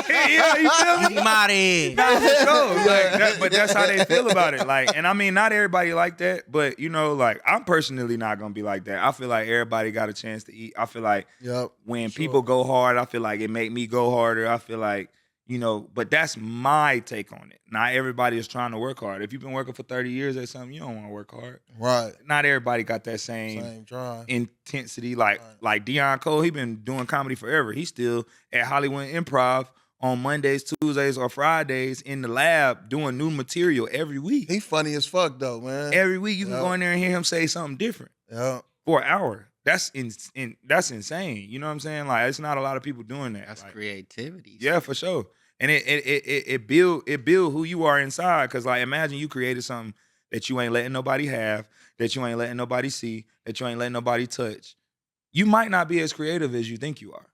yeah, you feel me? Get him out of here. Nah, for sure. Like that, but that's how they feel about it. Like, and I mean, not everybody like that, but you know, like I'm personally not gonna be like that. I feel like everybody got a chance to eat. I feel like Yep. when Sure. people go hard, I feel like it make me go harder. I feel like, you know, but that's my take on it. Not everybody is trying to work hard. If you've been working for 30 years at something, you don't want to work hard. Right. Not everybody got that same Same drive. intensity. Like Right. like Deion Cole, he been doing comedy forever. He's still at Hollywood Improv on Mondays, Tuesdays, or Fridays in the lab doing new material every week. He funny as fuck though, man. Every week you can Yep. go in there and hear him say something different Yeah. for an hour. That's that's insane. You know what I'm saying? Like it's not a lot of people doing that. That's Like, creativity. yeah, for sure. And it build who you are inside. Cause like imagine you created something that you ain't letting nobody have, that you ain't letting nobody see, that you ain't letting nobody touch. You might not be as creative as you think you are.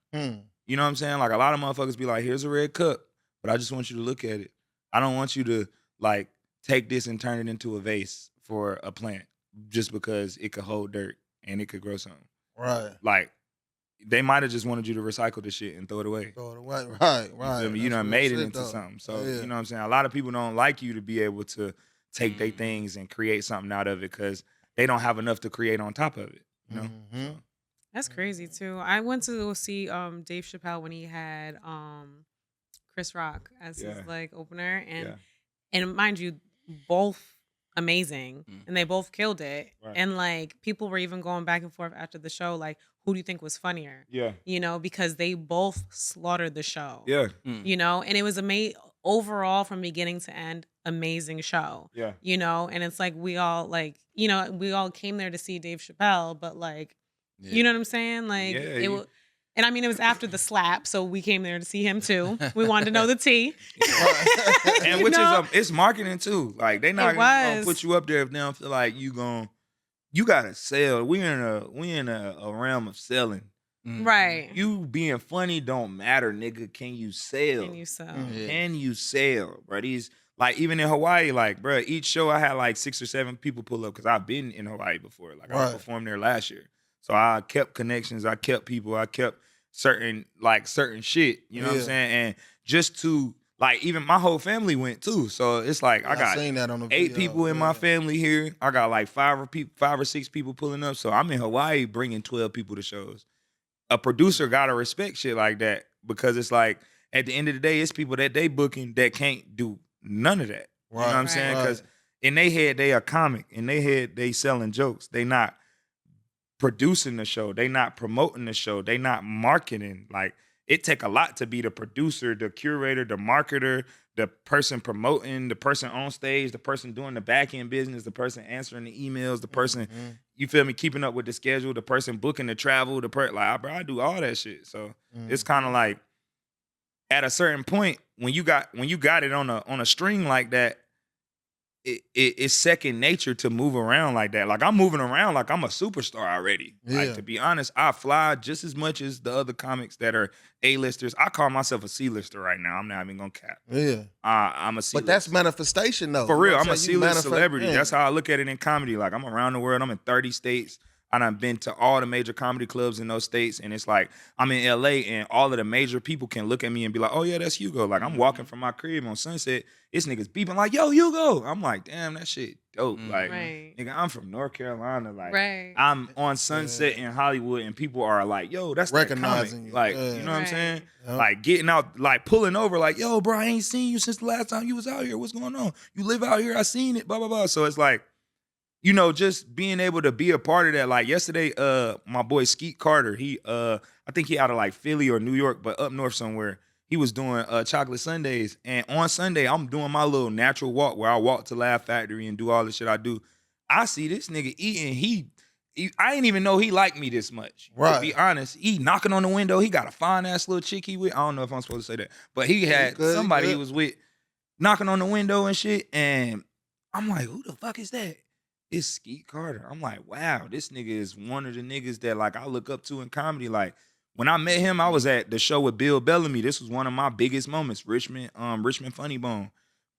You know what I'm saying? Like a lot of motherfuckers be like, here's a red cup, but I just want you to look at it. I don't want you to like take this and turn it into a vase for a plant just because it could hold dirt and it could grow something. Right. Like they might have just wanted you to recycle the shit and throw it away. Throw it away. Right. You Right. feel me? You That's done real made it shit, into though. something. So, Yeah. you know what I'm saying? A lot of people don't like you to be able to take their things and create something out of it because they don't have enough to create on top of it. You know? Mhm. So, That's crazy too. I went to go see Dave Chappelle when he had Chris Rock as Yeah. his like opener, and yeah. and mind you, both amazing, Mm. and they both killed it. Right. And like people were even going back and forth after the show, like, who do you think was funnier? Yeah. You know, because they both slaughtered the show. Yeah. You know, and it was overall from beginning to end, amazing show. Yeah. You know, and it's like we all like, you know, we all came there to see Dave Chappelle, but like, you know what I'm saying? Like Yeah, it you- was, and I mean it was after the slap, so we came there to see him too. We wanted to know the tea. And You which know? is it's marketing too. Like they not It gonna was. put you up there if they don't feel like you gotta sell. We in a realm of selling. Right. You being funny don't matter, nigga. Can you sell? Can you sell? Yeah. Can you sell, bro? These like even in Hawaii, like, bro, each show I had like 6 or 7 people pull up because I've been in Hawaii before. Like I Right. performed there last year. So I kept connections, I kept people, I kept certain shit. You know what I'm Yeah. saying? And just to like even my whole family went too. So it's like I got seen that on the 8 video. people in my Yeah. family here. I got like 5 or 6 people pulling up. So I'm in Hawaii bringing 12 people to shows. A producer gotta respect shit like that because it's like at the end of the day, it's people that they booking that can't do none of that. You know what I'm Right, saying? right. Because in their head they a comic. In their head they selling jokes. They not producing the show. They not promoting the show. They not marketing. Like it take a lot to be the producer, the curator, the marketer, the person promoting, the person on stage, the person doing the back end business, the person answering the emails, the person, you feel me, keeping up with the schedule, the person booking the travel, like, bro, I do all that shit. So it's kind of like at a certain point when you got it on a string like that, it's second nature to move around like that. Like I'm moving around like I'm a superstar already. Yeah. Like to be honest, I fly just as much as the other comics that are A-listers. I call myself a C-lister right now. I'm not even gonna cap. Yeah. I'm a C-list. But that's manifestation though. For You real. know I'm what a saying? You C-list manifest- celebrity. yeah. That's how I look at it in comedy. Like I'm around the world. I'm in 30 states. I done been to all the major comedy clubs in those states, and it's like I'm in LA, and all of the major people can look at me and be like, "Oh yeah, that's Hugo." Like I'm walking from my crib on Sunset, this nigga's beeping like, "Yo, Hugo." I'm like, "Damn, that shit dope." Like, Right. nigga, I'm from North Carolina. Like, Right. I'm on Sunset in Hollywood, and people are like, "Yo, that's that comic." Recognizing you. Like, Yeah. you know what I'm saying? Yep. Like getting out, like pulling over, like, "Yo, bro, I ain't seen you since the last time you was out here. What's going on? You live out here? I seen it." Blah blah blah. So it's like, you know, just being able to be a part of that. Like yesterday, my boy Skeet Carter, he I think he out of like Philly or New York, but up north somewhere. He was doing chocolate Sundays. And on Sunday, I'm doing my little natural walk where I walk to Laugh Factory and do all the shit I do. I see this nigga eating. I didn't even know he liked me this much. Right. To be honest, he knocking on the window. He got a fine ass little chick he with. I don't know if I'm supposed to say that, but he had good, somebody he good. was with knocking on the window and shit. And I'm like, who the fuck is that? It's Skeet Carter. I'm like, wow, this nigga is one of the niggas that like I look up to in comedy. Like when I met him, I was at the show with Bill Bellamy. This was one of my biggest moments. Richmond Funny Bone.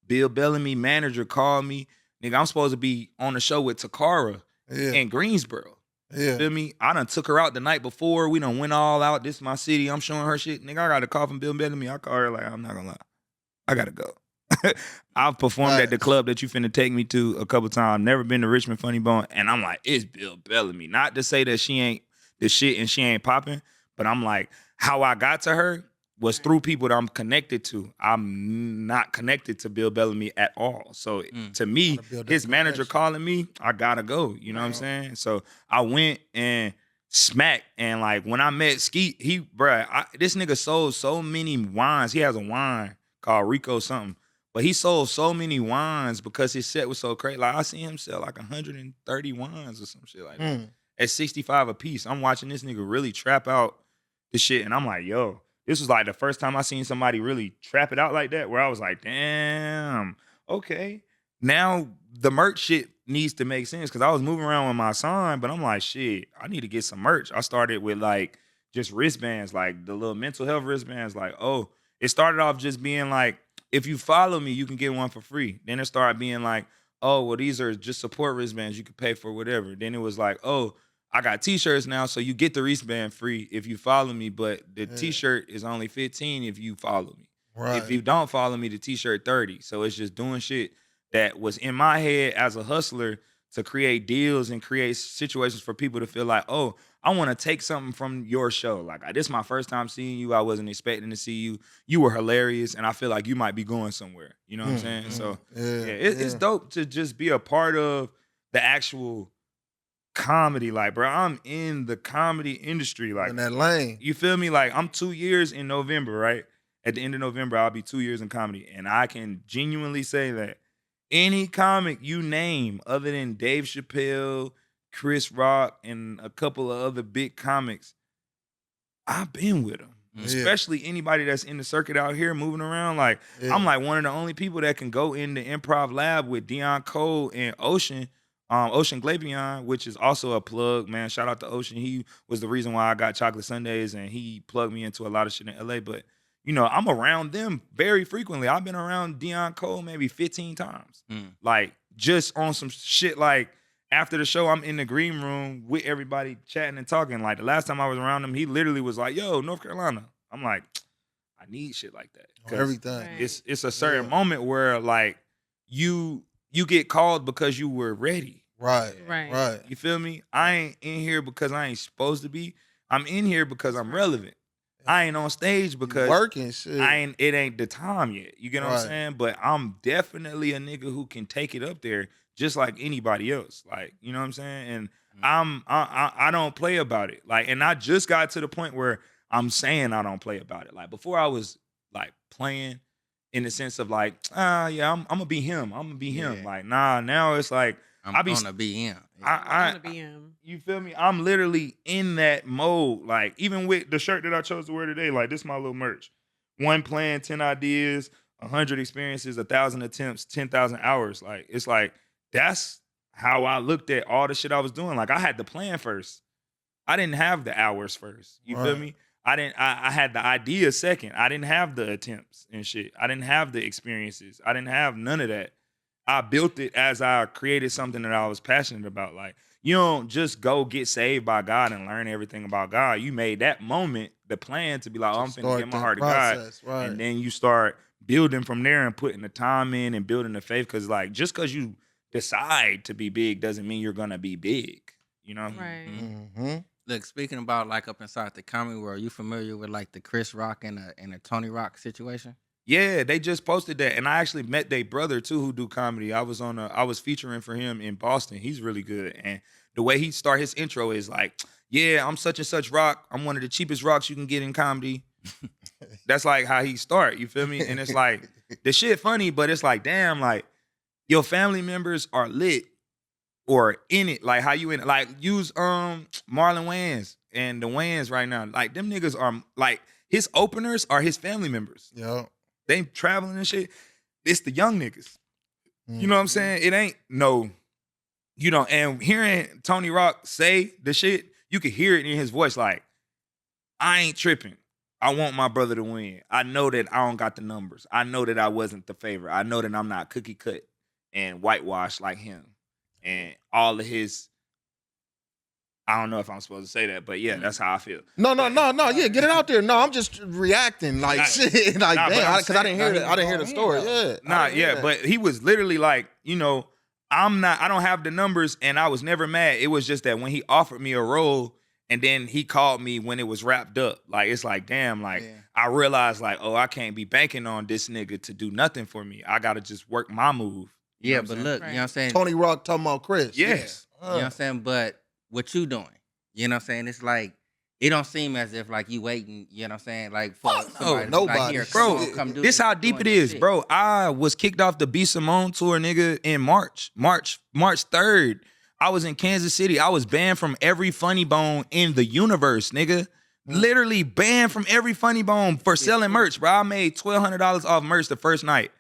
Bill Bellamy, manager, called me. Nigga, I'm supposed to be on the show with Takara in Greensboro. Yeah. Feel me? I done took her out the night before. We done went all out. This is my city. I'm showing her shit. Nigga, I got a call from Bill Bellamy. I call her like, I'm not gonna lie. I gotta go. I've performed at the club that you finna take me to a couple times. Never been to Richmond Funny Bone. And I'm like, it's Bill Bellamy. Not to say that she ain't the shit and she ain't popping, but I'm like, how I got to her was through people that I'm connected to. I'm not connected to Bill Bellamy at all. So to me, Gotta build that his manager connection. calling me, I gotta go. You know what I'm saying? So I went and smacked. And like when I met Skeet, this nigga sold so many wines. He has a wine called Rico something. But he sold so many wines because his set was so crazy. Like I seen him sell like 130 wines or some shit like that at 65 a piece. I'm watching this nigga really trap out the shit, and I'm like, yo, this was like the first time I seen somebody really trap it out like that. Where I was like, damn, okay. Now the merch shit needs to make sense because I was moving around with my son, but I'm like, shit, I need to get some merch. I started with like just wristbands, like the little mental health wristbands. Like, oh, it started off just being like, if you follow me, you can get one for free. Then it started being like, oh, well, these are just support wristbands. You can pay for whatever. Then it was like, oh, I got t-shirts now, so you get the wristband free if you follow me, but the t-shirt is only $15 if you follow me. Right. If you don't follow me, the t-shirt $30. So it's just doing shit that was in my head as a hustler to create deals and create situations for people to feel like, oh, I want to take something from your show. Like, this is my first time seeing you. I wasn't expecting to see you. You were hilarious, and I feel like you might be going somewhere. You know what I'm saying? So, it's dope to just be a part of the actual comedy. Like, bro, I'm in the comedy industry. Like, In that lane. you feel me? Like, I'm 2 years in November, right? At the end of November, I'll be 2 years in comedy. And I can genuinely say that any comic you name other than Dave Chappelle, Chris Rock, and a couple of other big comics, I've been with them. Especially anybody that's in the circuit out here moving around. Like, I'm like one of the only people that can go in the improv lab with Dion Cole and Ocean Glapion, which is also a plug, man. Shout out to Ocean. He was the reason why I got Chocolate Sundays, and he plugged me into a lot of shit in LA. But, you know, I'm around them very frequently. I've been around Dion Cole maybe 15 times. Like, just on some shit like, after the show, I'm in the green room with everybody chatting and talking. Like, the last time I was around him, he literally was like, yo, North Carolina. I'm like, I need shit like that. 'Cause Everything. It's a certain moment where, like, you get called because you were ready. Right. You feel me? I ain't in here because I ain't supposed to be. I'm in here because I'm relevant. I ain't on stage because Working shit. it ain't the time yet. You get what I'm Right. saying? But I'm definitely a nigga who can take it up there just like anybody else. Like, you know what I'm saying? And I don't play about it. Like, and I just got to the point where I'm saying I don't play about it. Like, before I was like playing in the sense of like, yeah, I'm gonna be him. I'm gonna be him. Yeah. Like, nah, now it's like I'm I be gonna be him. I Gonna be him. you feel me? I'm literally in that mode. Like, even with the shirt that I chose to wear today, like, this is my little merch. 1 plan, 10 ideas, 100 experiences, 1,000 attempts, 10,000 hours. Like, it's like, that's how I looked at all the shit I was doing. Like, I had the plan first. I didn't have the hours first. You feel Right. me? I had the idea second. I didn't have the attempts and shit. I didn't have the experiences. I didn't have none of that. I built it as I created something that I was passionate about. Like, you don't just go get saved by God and learn everything about God. You made that moment the plan to be like, oh, I'm finna give my heart to God. Right. And then you start building from there and putting the time in and building the faith. Cause like just cause you decide to be big doesn't mean you're gonna be big. You know? Right. Mm-hmm. Look, speaking about like up inside the comedy world, you familiar with like the Chris Rock and a Tony Rock situation? Yeah, they just posted that. And I actually met their brother too who do comedy. I was featuring for him in Boston. He's really good. And the way he start his intro is like, yeah, I'm such and such rock. I'm one of the cheapest rocks you can get in comedy. That's like how he start. You feel me? And it's like the shit funny, but it's like, damn, like your family members are lit or in it. Like how you in it. Like use Marlon Wayans and the Wayans right now. Like them niggas are like his openers are his family members. Yeah. They traveling and shit. It's the young niggas. You know what I'm saying? It ain't no, you know, and hearing Tony Rock say the shit, you could hear it in his voice like, I ain't tripping. I want my brother to win. I know that I don't got the numbers. I know that I wasn't the favorite. I know that I'm not cookie cut and whitewashed like him. And all of his, I don't know if I'm supposed to say that, but yeah, that's how I feel. No. Yeah, get it out there. No, I'm just reacting like shit. Like, Nah, but damn, I'm because I didn't hear saying- it. I didn't hear the story. Yeah. Nah, yeah, but he was literally like, you know, I don't have the numbers and I was never mad. It was just that when he offered me a role and then he called me when it was wrapped up, like, it's like, damn, like, I realized like, oh, I can't be banking on this nigga to do nothing for me. I got to just work my move. You know Yeah, what but I'm look, you know what I'm saying? Tony Rock talking about Chris. Yes. You know what I'm saying? But what you doing? You know what I'm saying? It's like, it don't seem as if like you waiting, you know what I'm saying? Like for somebody to be like, nobody. here, Bro, come on, come do this how deep it doing is, shit. bro. I was kicked off the B Simone tour, nigga, in March 3rd. I was in Kansas City. I was banned from every funny bone in the universe, nigga. Literally banned from every funny bone for selling merch, bro. I made $1,200 off merch the first night.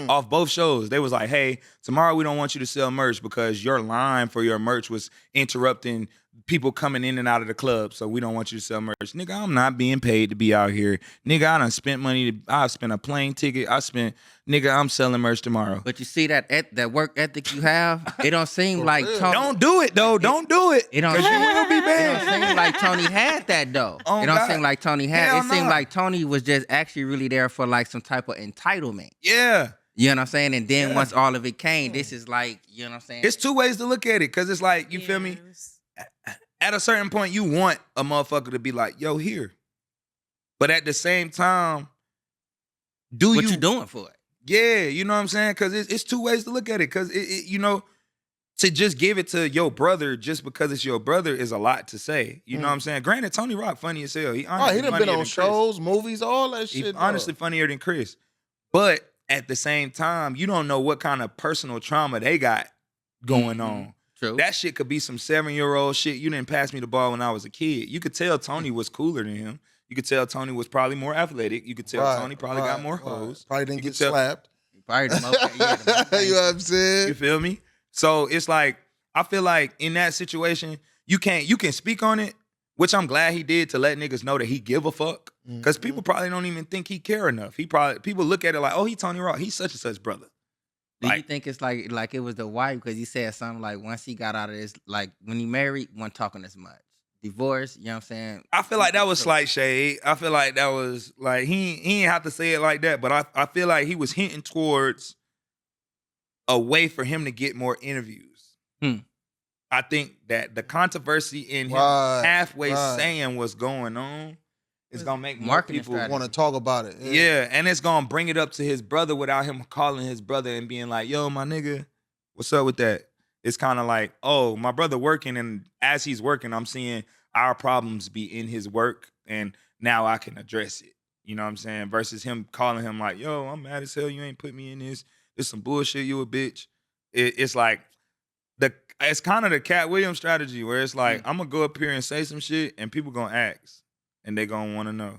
Off both shows. They was like, hey, tomorrow we don't want you to sell merch because your line for your merch was interrupting people coming in and out of the club. So we don't want you to sell merch. Nigga, I'm not being paid to be out here. Nigga, I done spent money. I spent a plane ticket. Nigga, I'm selling merch tomorrow. But you see that work ethic you have, it don't seem like Tony. Don't do it, though. Don't do it. It don't, Because you will be it banned. don't seem like Tony had that though. Oh, it don't God. seem like Tony had. Hell It seemed nah. like Tony was just actually really there for like some type of entitlement. Yeah. You know what I'm saying? And then once all of it came, this is like, you know what I'm saying? It's two ways to look at it. Because it's like, you feel me? Yes. At a certain point, you want a motherfucker to be like, yo, here. But at the same time, what you doing for it? Yeah, you know what I'm saying? Because it's two ways to look at it. Because, you know, to just give it to your brother just because it's your brother is a lot to say. You know what I'm saying? Granted, Tony Rock funny as hell. He Oh, he done funnier been than on Chris. shows, movies, all that He shit. honestly funnier than Chris. But at the same time, you don't know what kind of personal trauma they got going on. True. That shit could be some 7-year-old shit. You didn't pass me the ball when I was a kid. You could tell Tony was cooler than him. You could tell Tony was probably more athletic. You could tell Tony probably got more hoes. Probably didn't You get could tell- slapped. Probably the most, yeah, the most- You know what I'm saying? You feel me? So it's like, I feel like in that situation, you can speak on it, which I'm glad he did to let niggas know that he give a fuck. Because people probably don't even think he care enough. People look at it like, oh, he Tony Rock. He's such and such brother. Do you Like- think it's like it was the wife? Because he said something like once he got out of this, like when he married, wasn't talking as much. Divorce, you know what I'm saying? I feel like that was slight shade. I feel like that was like he ain't have to say it like that, but I feel like he was hinting towards a way for him to get more interviews. I think that the controversy in him halfway saying what's going on is gonna make more Marketing people strategy. Want to talk about it? Yeah, and it's gonna bring it up to his brother without him calling his brother and being like, "Yo, my nigga, what's up with that?" It's kind of like, "Oh, my brother working, and as he's working, I'm seeing our problems be in his work, and now I can address it." You know what I'm saying? Versus him calling him like, "Yo, I'm mad as hell. You ain't put me in this. It's some bullshit. You a bitch." It's like it's kind of the Cat Williams strategy where it's like, I'm gonna go up here and say some shit, and people gonna ask, and they gonna want to know.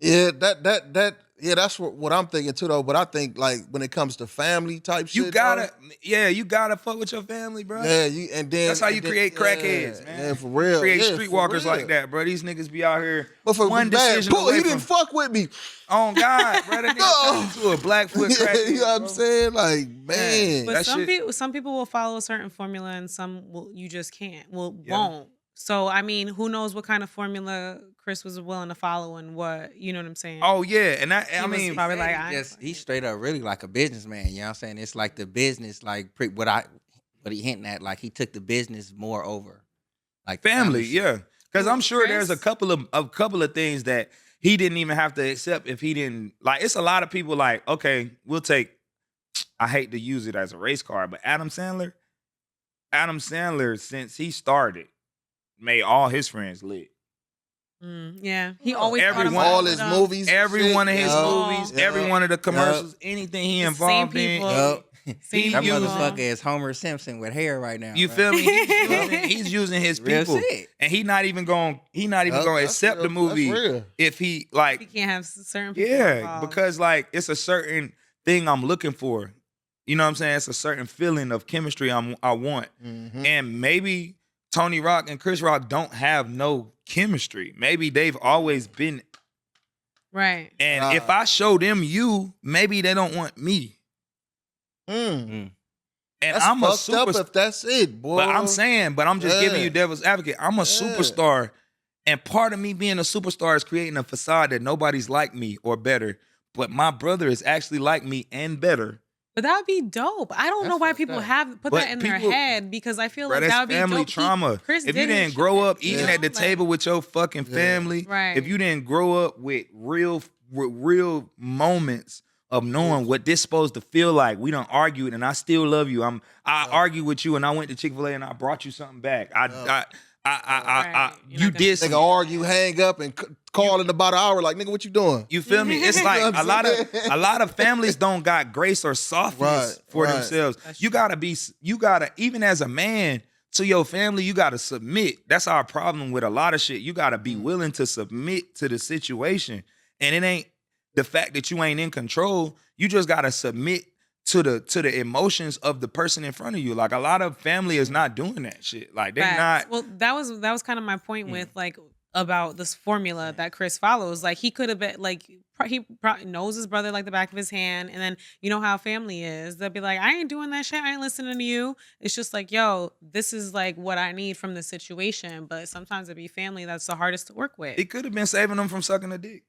Yeah, that Yeah, that's what I'm thinking too, though. But I think like when it comes to family type shit, You gotta, you gotta fuck with your family, bro. yeah, that's how you create crackheads, man. Yeah, for real. Create yeah, streetwalkers for real. like that, bro. These niggas be out here But for one bad, decision Pull, away he from. didn't fuck with me. On God, bro. That nigga turned into a Blackfoot crackhead. You know what I'm bro. saying? Like, man. But That some people will follow a certain formula and some will, you just can't. Yeah. Won't. So I mean, who knows what kind of formula Chris was willing to follow and what, you know what I'm saying? Oh yeah, and I was mean, probably like, I ain't He's straight up really like a businessman. You know what I'm saying? It's like the business, like what he hinting at, like he took the business more over, like family, shit. yeah. Because I'm sure Chris? there's a couple of things that he didn't even have to accept if he didn't like. It's a lot of people like, okay, we'll take. I hate to use it as a race car, but Adam Sandler, since he started, made all his friends lit. Yeah, he always brought Everyone- them all up his with, movies. Every shit, one of his yeah. movies, Yeah. every one of the commercials, anything he The involved same in. people. Yup. Same That people. motherfucker is Homer Simpson with hair right now. You bro. feel me? He's using his Real people, shit. and he not even going. He not even Yup, going to that's accept the real- movie that's real. if he like. He can't have certain people. Yeah, involved. because like it's a certain thing I'm looking for. You know what I'm saying? It's a certain feeling of chemistry I want. Mhm. And maybe Tony Rock and Chris Rock don't have no chemistry. Maybe they've always been. right. And if I show them you, maybe they don't want me. Mm. And That's I'm a fucked up superstar. if that's it, boy. But I'm just giving Yeah. you devil's advocate. I'm a superstar. And part of me being a superstar is creating a facade that nobody's like me or better. But my brother is actually like me and better. But that would be dope. I don't That's know why fucked people up. have put But that in their people- head because I feel Bro, like that's that would be family dope. trauma. Chris If you did his didn't grow up shit, eating you at the know? table with your fucking family, Right. if you didn't grow up with real moments of knowing what this supposed to feel like, we don't argue it, and I still love you. I argue with you, and I went to Chick-fil-A and I brought you something back. Right. You're You not gonna- did Nigga argue, hang up, and call in about an hour. Like, nigga, what you doing? You feel me? It's like You know what I'm saying? a lot of families don't got grace or softness Right, for right. themselves. That's You gotta even as a man to your family, you gotta submit. That's our problem with a lot of shit. You gotta be willing to submit to the situation, and it ain't the fact that you ain't in control. You just gotta submit to the emotions of the person in front of you. Like a lot of family is not doing that shit. Like they're Facts. not. Well, that was kind of my point with like about this formula that Chris follows. Like he could have been like he probably knows his brother like the back of his hand, and then you know how family is. They'll be like, I ain't doing that shit. I ain't listening to you. It's just like, yo, this is like what I need from the situation. But sometimes it be family that's the hardest to work with. It could have been saving them from sucking a dick.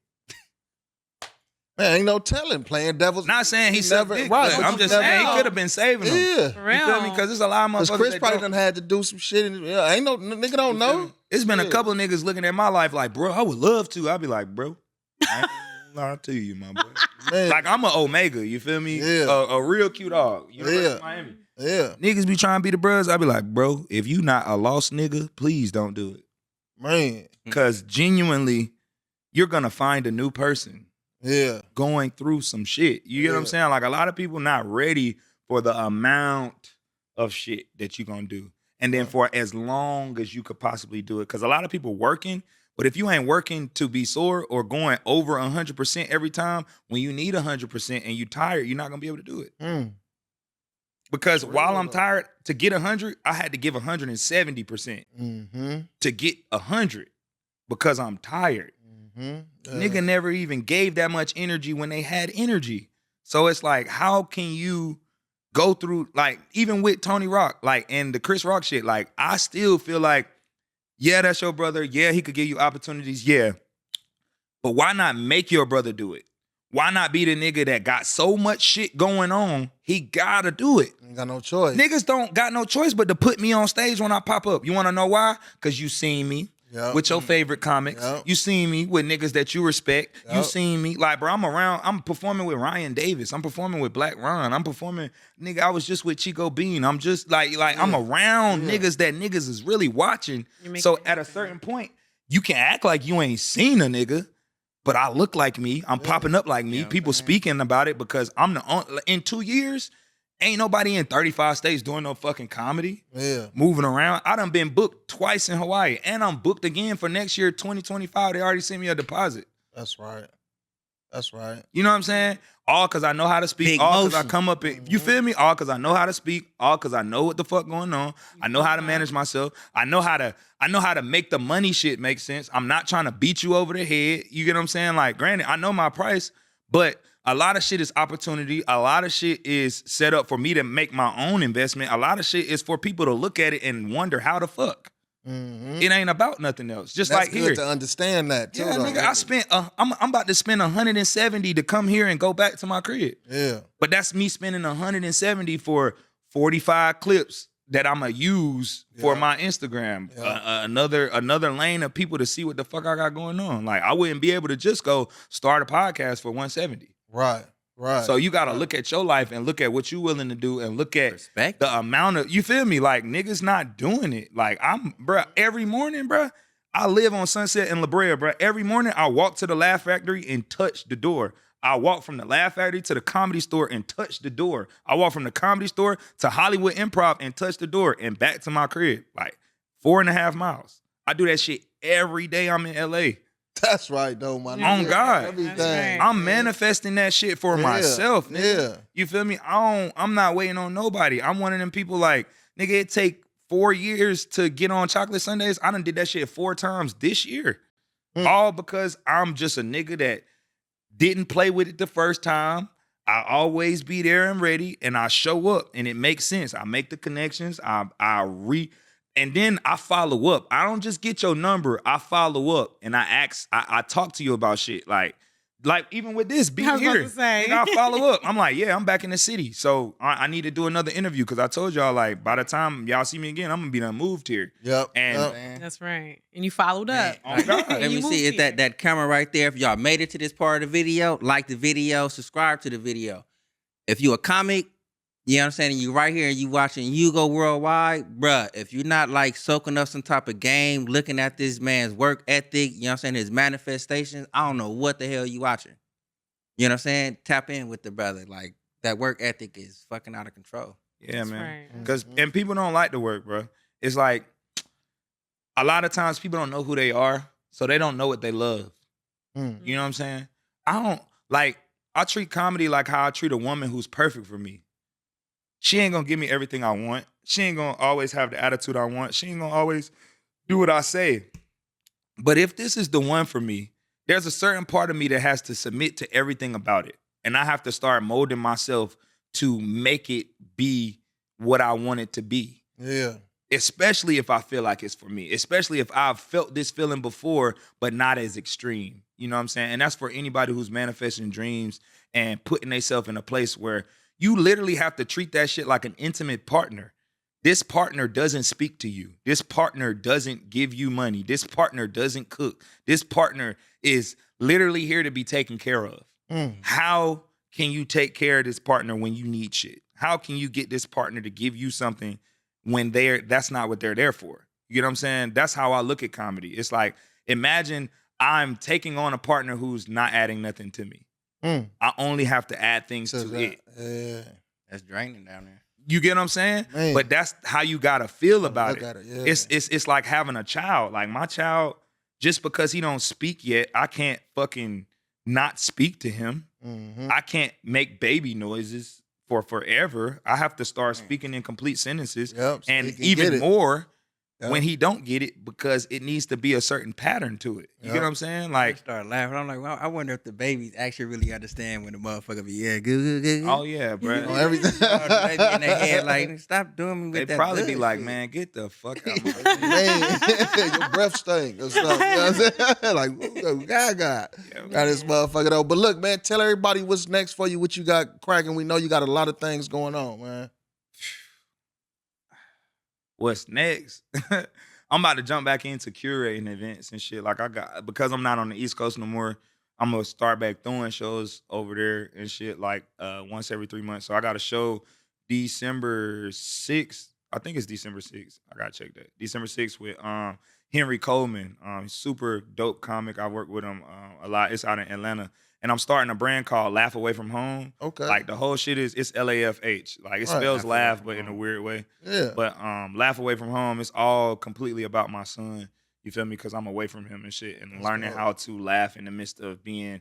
Man, ain't no telling. Playing devil's. Not saying he You sucked never- dick, right, but but I'm you just never saying he know. could have been saving them. Yeah. For You feel me? real. Because there's a lot of Because motherfuckers Chris that probably don't. done had to do some shit. And, yeah, ain't no nigga don't know. It's been a Yeah. couple of niggas looking at my life like, bro, I would love to. I'll be like, bro, I ain't gonna lie to you, my boy. Man, Like I'm an Omega, you feel me? Yeah. A real cute dog. University Yeah. of Miami. yeah, Niggas be trying to be the bros. I be like, bro, if you not a lost nigga, please don't do it. man, Cause genuinely, you're gonna find a new person yeah, going through some shit. You get what I'm Yeah. saying? Like a lot of people not ready for the amount of shit that you're gonna do. And then for as long as you could possibly do it. Cause a lot of people working, but if you ain't working to be sore or going over 100% every time, when you need 100% and you tired, you're not gonna be able to do it. Mm. Because For while real, I'm though. tired, to get 100, I had to give 170% Mm-hmm. to get 100 because I'm tired. Mm-hmm. Nigga never even gave that much energy when they had energy. So it's like, how can you go through, like, even with Tony Rock, like, and the Chris Rock shit, like, I still feel like, yeah, that's your brother. Yeah, he could give you opportunities. Yeah. But why not make your brother do it? Why not be the nigga that got so much shit going on, he gotta do it? Ain't got no choice. Niggas don't got no choice but to put me on stage when I pop up. You wanna know why? Because you seen me Yep. with your favorite comics. Yep. You seen me with niggas that you respect. You Yep. seen me. Like, bro, I'm performing with Ryan Davis. I'm performing with Black Ron. I'm performing, nigga, I was just with Chico Bean. I'm just like I'm around niggas that niggas is really watching. You're making So it at a happen. certain point, you can act like you ain't seen a nigga, but I look like me. I'm popping up like me. Yeah, People speaking about it because I'm the only, in 2 years, ain't nobody in 35 states doing no fucking comedy, Yeah. moving around. I done been booked twice in Hawaii, and I'm booked again for next year, 2025. They already sent me a deposit. That's right. That's right. You know what I'm saying? All because I know how to speak. Big All because I motion. come up in, you feel me? All because I know how to speak. All because I know what the fuck going on. I know how to manage myself. I know how to make the money shit make sense. I'm not trying to beat you over the head. You get what I'm saying? Like, granted, I know my price, but a lot of shit is opportunity. A lot of shit is set up for me to make my own investment. A lot of shit is for people to look at it and wonder how the fuck. It ain't about nothing else. Just That's like good here. to understand that too. Yeah, though. nigga, I spent. I'm about to spend 170 to come here and go back to my crib. Yeah. But that's me spending 170 for 45 clips that I'ma use for my Instagram. Yeah. Another lane of people to see what the fuck I got going on. Like I wouldn't be able to just go start a podcast for 170. Right. Right. So you gotta look at your life and look at what you willing to do and look at Respect. the amount of, you feel me? Like niggas not doing it. Like every morning, bruh, I live on Sunset and La Brea, bruh. Every morning I walk to the Laugh Factory and touch the door. I walk from the Laugh Factory to the Comedy Store and touch the door. I walk from the Comedy Store to Hollywood Improv and touch the door and back to my crib. Like 4.5 miles. I do that shit every day I'm in LA. That's right, though, man. On God. Everything. That's right. I'm manifesting that shit for myself, nigga. Yeah. You feel me? I'm not waiting on nobody. I'm one of them people like, nigga, it take 4 years to get on Chocolate Sundays. I done did that shit 4 times this year. All because I'm just a nigga that didn't play with it the first time. I always be there and ready, and I show up, and it makes sense. I make the connections. And then I follow up. I don't just get your number. I follow up and I talk to you about shit. Like even with this being I was about here, to say. nigga, I follow up. I'm like, yeah, I'm back in the city. So I need to do another interview because I told y'all, like, by the time y'all see me again, I'm gonna be done moved here. Yep. And yep. That's right. And you followed up. oh God. Let You me moved see if here. that camera right there. If y'all made it to this part of the video, like the video, subscribe to the video. If you a comic, you know what I'm saying, and you right here and you watching Jugo Worldwide, bruh, if you're not like soaking up some type of game, looking at this man's work ethic, you know what I'm saying, his manifestations, I don't know what the hell you watching. You know what I'm saying? Tap in with the brother. Like, that work ethic is fucking out of control. Yeah, That's man. right. Because and people don't like the work, bro. It's like a lot of times people don't know who they are, so they don't know what they love. You know what I'm saying? I treat comedy like how I treat a woman who's perfect for me. She ain't gonna give me everything I want. She ain't gonna always have the attitude I want. She ain't gonna always do what I say. But if this is the one for me, there's a certain part of me that has to submit to everything about it. And I have to start molding myself to make it be what I want it to be. Yeah. Especially if I feel like it's for me. Especially if I've felt this feeling before, but not as extreme. You know what I'm saying? And that's for anybody who's manifesting dreams and putting themselves in a place where you literally have to treat that shit like an intimate partner. This partner doesn't speak to you. This partner doesn't give you money. This partner doesn't cook. This partner is literally here to be taken care of. How can you take care of this partner when you need shit? How can you get this partner to give you something when that's not what they're there for? You know what I'm saying? That's how I look at comedy. It's like, imagine I'm taking on a partner who's not adding nothing to me. I only have to add things to it. Yeah. That's draining down there. You get what I'm saying? Man. But that's how you gotta feel about Look it. at it, yeah. It's like having a child. Like my child, just because he don't speak yet, I can't fucking not speak to him. I can't make baby noises for forever. I have to start speaking in complete sentences. Yep, so and he can even get it. more Yep. when he don't get it, because it needs to be a certain pattern to it. You Yep. get what I'm saying? I Like, start laughing. I'm like, well, I wonder if the babies actually really understand when the motherfucker be, yeah, good. oh yeah, bro. On everything. The baby in their head, like, stop doing me with They that. probably be good like, shit. man, get the fuck out of my Man, your breath stink or stuff. You know what I'm saying? Like, got this motherfucker though. But look, man, tell everybody what's next for you, what you got cracking. We know you got a lot of things going on, man. What's next? I'm about to jump back into curating events and shit. Like because I'm not on the East Coast no more, I'm gonna start back throwing shows over there and shit like once every 3 months. So I got a show December 6th. I think it's December 6th. I gotta check that. December 6th with Henry Coleman. Super dope comic. I work with him a lot. It's out in Atlanta. And I'm starting a brand called Laugh Away From Home. Okay. Like the whole shit it's LAFH. Like it Right. spells laugh, but in a weird way. Yeah. But Laugh Away From Home is all completely about my son. You feel me? Because I'm away from him and shit, and That's learning dope. how to laugh in the midst of being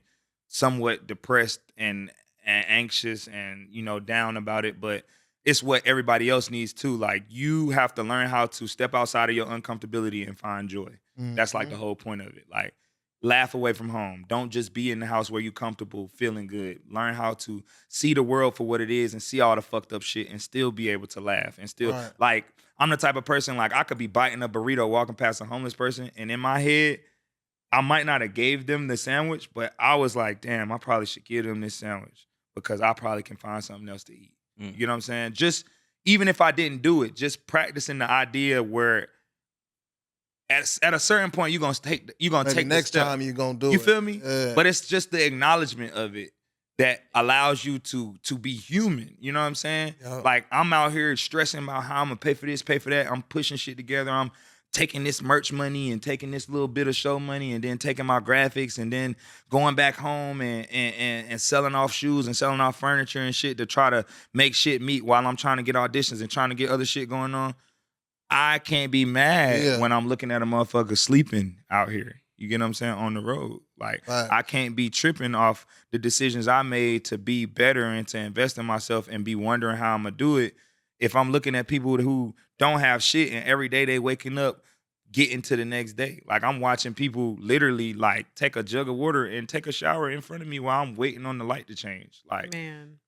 somewhat depressed and anxious and, you know, down about it, but it's what everybody else needs too. Like, you have to learn how to step outside of your uncomfortability and find joy. That's like the whole point of it. Like, laugh away from home. Don't just be in the house where you're comfortable, feeling good. Learn how to see the world for what it is and see all the fucked up shit and still be able to laugh. And still, like, I'm the type of person, like, I could be biting a burrito walking past a homeless person, and in my head, I might not have gave them the sandwich, but I was like, damn, I probably should give them this sandwich because I probably can find something else to eat. You know what I'm saying? Just, even if I didn't do it, just practicing the idea where at a certain point you're gonna take the next time you're gonna do it. You feel me? Yeah. But it's just the acknowledgement of it that allows you to be human. You know what I'm saying? Yep. Like, I'm out here stressing about how I'm gonna pay for this, pay for that. I'm pushing shit together. I'm taking this merch money and taking this little bit of show money and then taking my graphics and then going back home and selling off shoes and selling off furniture and shit to try to make shit meet while I'm trying to get auditions and trying to get other shit going on. I can't be mad when I'm looking at a motherfucker sleeping out here. You get what I'm saying? On the road. Like, I can't be tripping off the decisions I made to be better and to invest in myself and be wondering how I'm going to do it if I'm looking at people who don't have shit and every day they waking up getting to the next day. Like, I'm watching people literally, like, take a jug of water and take a shower in front of me while I'm waiting on the light to change. Like, Man.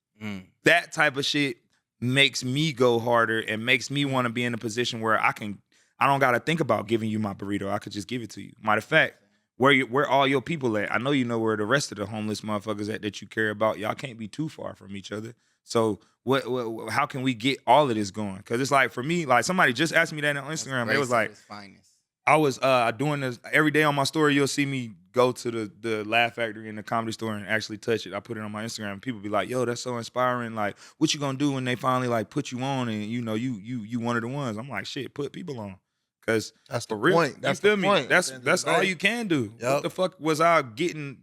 that type of shit makes me go harder and makes me want to be in a position where I don't got to think about giving you my burrito. I could just give it to you. Matter of fact, where all your people at? I know you know where the rest of the homeless motherfuckers at that you care about. Y'all can't be too far from each other. So how can we get all of this going? Because it's like, for me, like, somebody just asked me that on Instagram. They was like, I was doing this every day on my story. You'll see me go to the Laugh Factory in the Comedy Store and actually touch it. I put it on my Instagram. People be like, yo, that's so inspiring. Like, what you gonna do when they finally, like, put you on and, you know, you one of the ones? I'm like, shit, put people on. Because that's the real point. You feel me? That's all you can do. Yep. What the fuck was I getting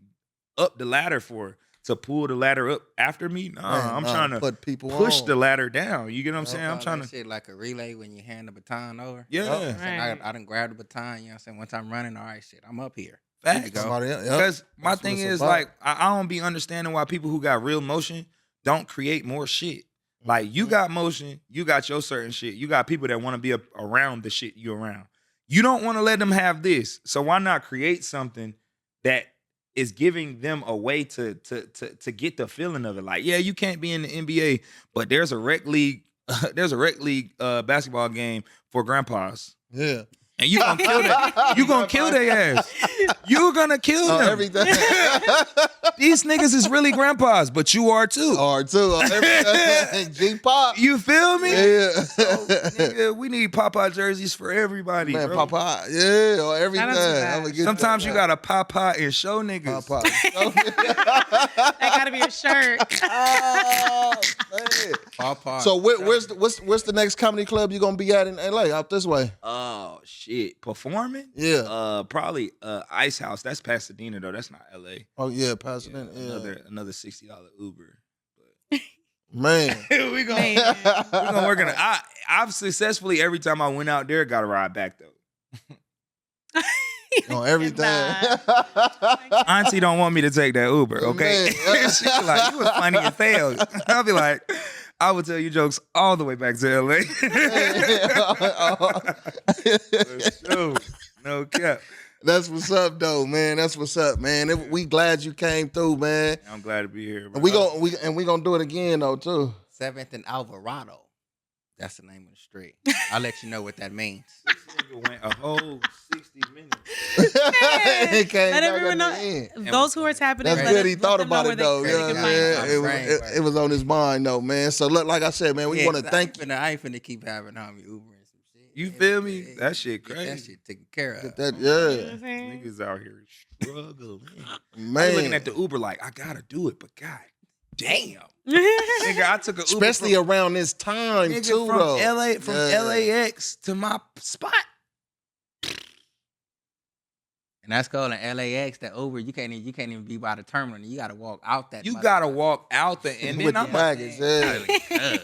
up the ladder for? To pull the ladder up after me? Nah, I'm trying to put people push on. the ladder down. You get what I'm saying? I'm trying to shit like a relay when you hand the baton over. Yeah. Right. I done grabbed the baton, you know what I'm saying? Once I'm running, all right, shit, I'm up here. Facts. Because my That's thing what it's is, about. like, I don't be understanding why people who got real motion don't create more shit. Like, you got motion, you got your certain shit. You got people that want to be around the shit you around. You don't want to let them have this. So why not create something that is giving them a way to get the feeling of it? Like, yeah, you can't be in the NBA, but there's a rec league basketball game for grandpas. Yeah. And you gonna kill that. You gonna kill their ass. You gonna kill them. Everything. These niggas is really grandpas, but you are too. Everything. G-Pop. You feel me? Yeah. So, nigga, we need Popeye jerseys for everybody. Man, bro. Popeye. Yeah, or everything. Shout out to that. I'ma get Sometimes that. you gotta Popeye and show niggas. Popeye. That gotta be a shirt. Oh, man. So where's the next comedy club you gonna be at in LA? Out this way? Oh shit, performing? Yeah. Probably Ice House. That's Pasadena though. That's not LA. Oh yeah, Pasadena. Yeah. Another $60 Uber. Man. we gonna work on it. I've successfully, every time I went out there, got a ride back though. On everything. Auntie don't want me to take that Uber, okay? Man. She be like, you was funny as hell. I'll be like, I will tell you jokes all the way back to LA. No cap. That's what's up, though, man. That's what's up, man. We glad you came through, man. I'm glad to be here, bro. And we gonna do it again, though, too. 7th and Alvarado. That's the name of the street. I'll let you know what that means. This nigga went a whole 60 minutes. It came Let back everyone at know. the end. Those who are tapping in, That's let good. He let thought them know about where it, though. they You know what can I'm find saying? you. It was on his mind, though, man. So, look, like I said, man, we want to thank you. I ain't finna keep having homie Uber and some shit. You feel me? That shit Get crazy. that shit taken care of. That, You know what yeah, I'm saying? Niggas out here struggling. man. I'm looking at the Uber like, I gotta do it, but god damn. Nigga, I took an Uber Especially around this time, nigga, too, from though. LAX to my spot. And that's called an LAX. That Uber, you can't even be by the terminal. You gotta walk out that. You gotta walk out the and With then the I'm baggage, yeah.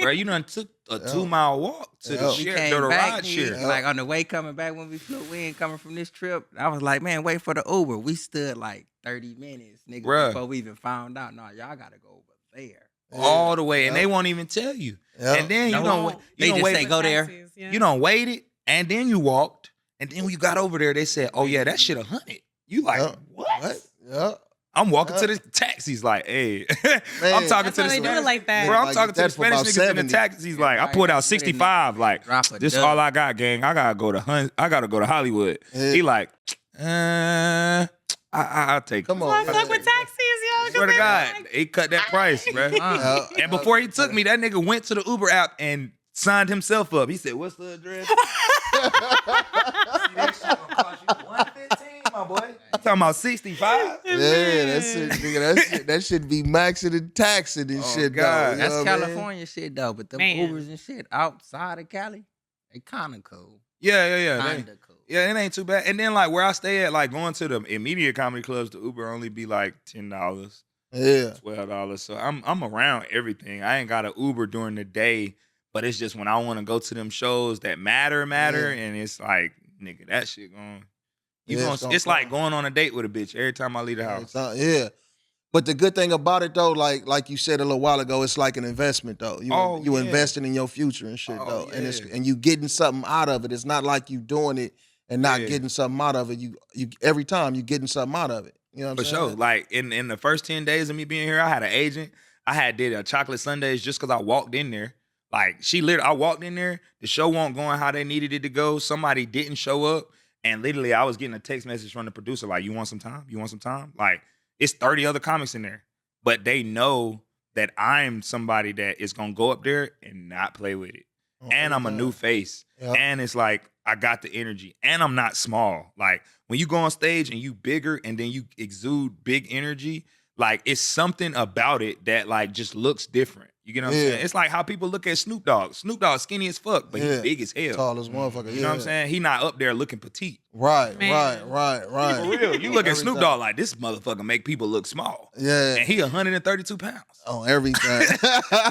bro, you done took a 2-mile walk to the Yeah. We share, came to the back, ride nigga, share. like on the way coming back when we flew in, coming from this trip. I was like, man, wait for the Uber. We stood like 30 minutes, nigga, Bruh. before we even found out. No, y'all gotta go over there. all the way, and Yep. they won't even tell you. Yep. And then No. you don't. They You don't just wait. say go there. Taxis, yeah. You don't waited, and then you walked, and then when you got over there, they said, "Oh yeah, that shit 100." You like Yep. what? Yeah. I'm walking to the taxis like, hey, Man. I'm talking That's to why the they do it like that. Bro, I'm Like, talking to the that for Spanish about niggas in the 70. taxis. Like, I Right, pulled out right. 65. Like, Drop a this dub. all I got, gang. I gotta go to I gotta go to Hollywood. Yeah. He like, I'll take. Come it. on. I fuck with taxis, yo. 'cause Swear to they God, like- he cut that price, bro. Yeah. And before he took me, that nigga went to the Uber app and signed himself up. He said, "What's the address?" See, that shit gonna cost you $115, my boy. I'm talking about 65. Yeah, that's it, nigga. That shit be maxing and taxing and Oh, shit, God. dog. That's You know what I mean? California shit though, but them Man. Ubers and shit outside of Cali, they kind of cool. Yeah. They- Kind of cool. Yeah, it ain't too bad. And then like where I stay at, like going to the immediate comedy clubs, the Uber only be like $10, Yeah. $12. So I'm around everything. I ain't got an Uber during the day, but it's just when I want to go to them shows that matter, Yeah. and it's like, nigga, that shit going. Yeah, it's gonna It's like come. going on a date with a bitch every time I leave the house. Yeah. But the good thing about it though, like you said a little while ago, it's like an investment though. You Oh, you yeah. investing in your future and shit Oh, though, yeah. and you getting something out of it. It's not like you doing it and not Yeah. getting something out of it. You every time you getting something out of it. You know what For I'm sure. saying? Like in the first 10 days of me being here, I had an agent. I had did a chocolate sundaes just because I walked in there. Like I walked in there, the show wasn't going how they needed it to go. Somebody didn't show up. And literally I was getting a text message from the producer, like, you want some time? You want some time? Like, it's 30 other comics in there. But they know that I'm somebody that is gonna go up there and not play with it. And I'm a new face. Yep. And it's like I got the energy. And I'm not small. Like when you go on stage and you bigger and then you exude big energy, like it's something about it that like just looks different. You get what I'm Yeah. saying? It's like how people look at Snoop Dogg. Snoop Dogg skinny as fuck, but Yeah. he's big as hell. Tall as motherfucker. You know what I'm saying? He not up there looking petite. Right, Man. right. For real. You look at Snoop Everything. Dogg like this motherfucker make people look small. Yeah. And he 132 pounds. On everything.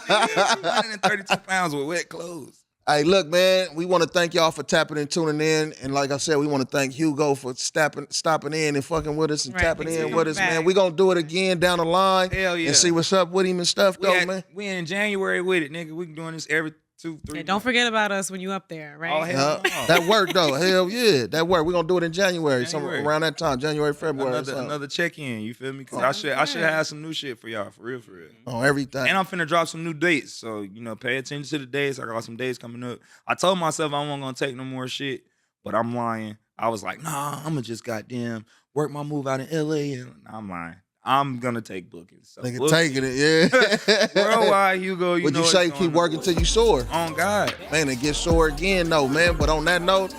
132 pounds with wet clothes. Hey, look, man, we want to thank y'all for tapping and tuning in. And like I said, we want to thank Hugo for stopping in and fucking with us and Right, tapping thanks in for with coming us, man. back. We're going to do it again down the line Hell yeah. and see what's up with him and stuff, though, man. We in January with it, nigga. We doing this every 2-3 Yeah, don't forget about us when you up there, right? Oh, hell Yeah, no. that work, though. Hell yeah, that work. We're going to do it in January, somewhere January. around that time, January, February. or something. Another check-in, you feel me? Because Oh, I should yeah. have some new shit for y'all, for real. On everything. And I'm finna drop some new dates. So, pay attention to the dates. I got some dates coming up. I told myself I wasn't gonna take no more shit, but I'm lying. I was like, nah, I'm gonna just goddamn work my move out in LA. And I'm lying. I'm gonna take bookings. So Nigga book- taking it, yeah. Worldwide, Hugo, Would know you say what's keep going working on. till you soar? On God. Man, it gets sore again, though, man. But on that note,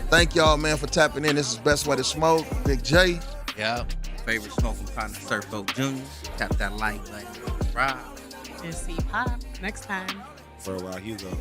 thank y'all, man, for tapping in. This is Best Way to Smoke. Big J. Yeah. Favorite smoking partner, Surf Oak Jr. Tap that like button. Subscribe. And see Pop next time. Worldwide, Hugo.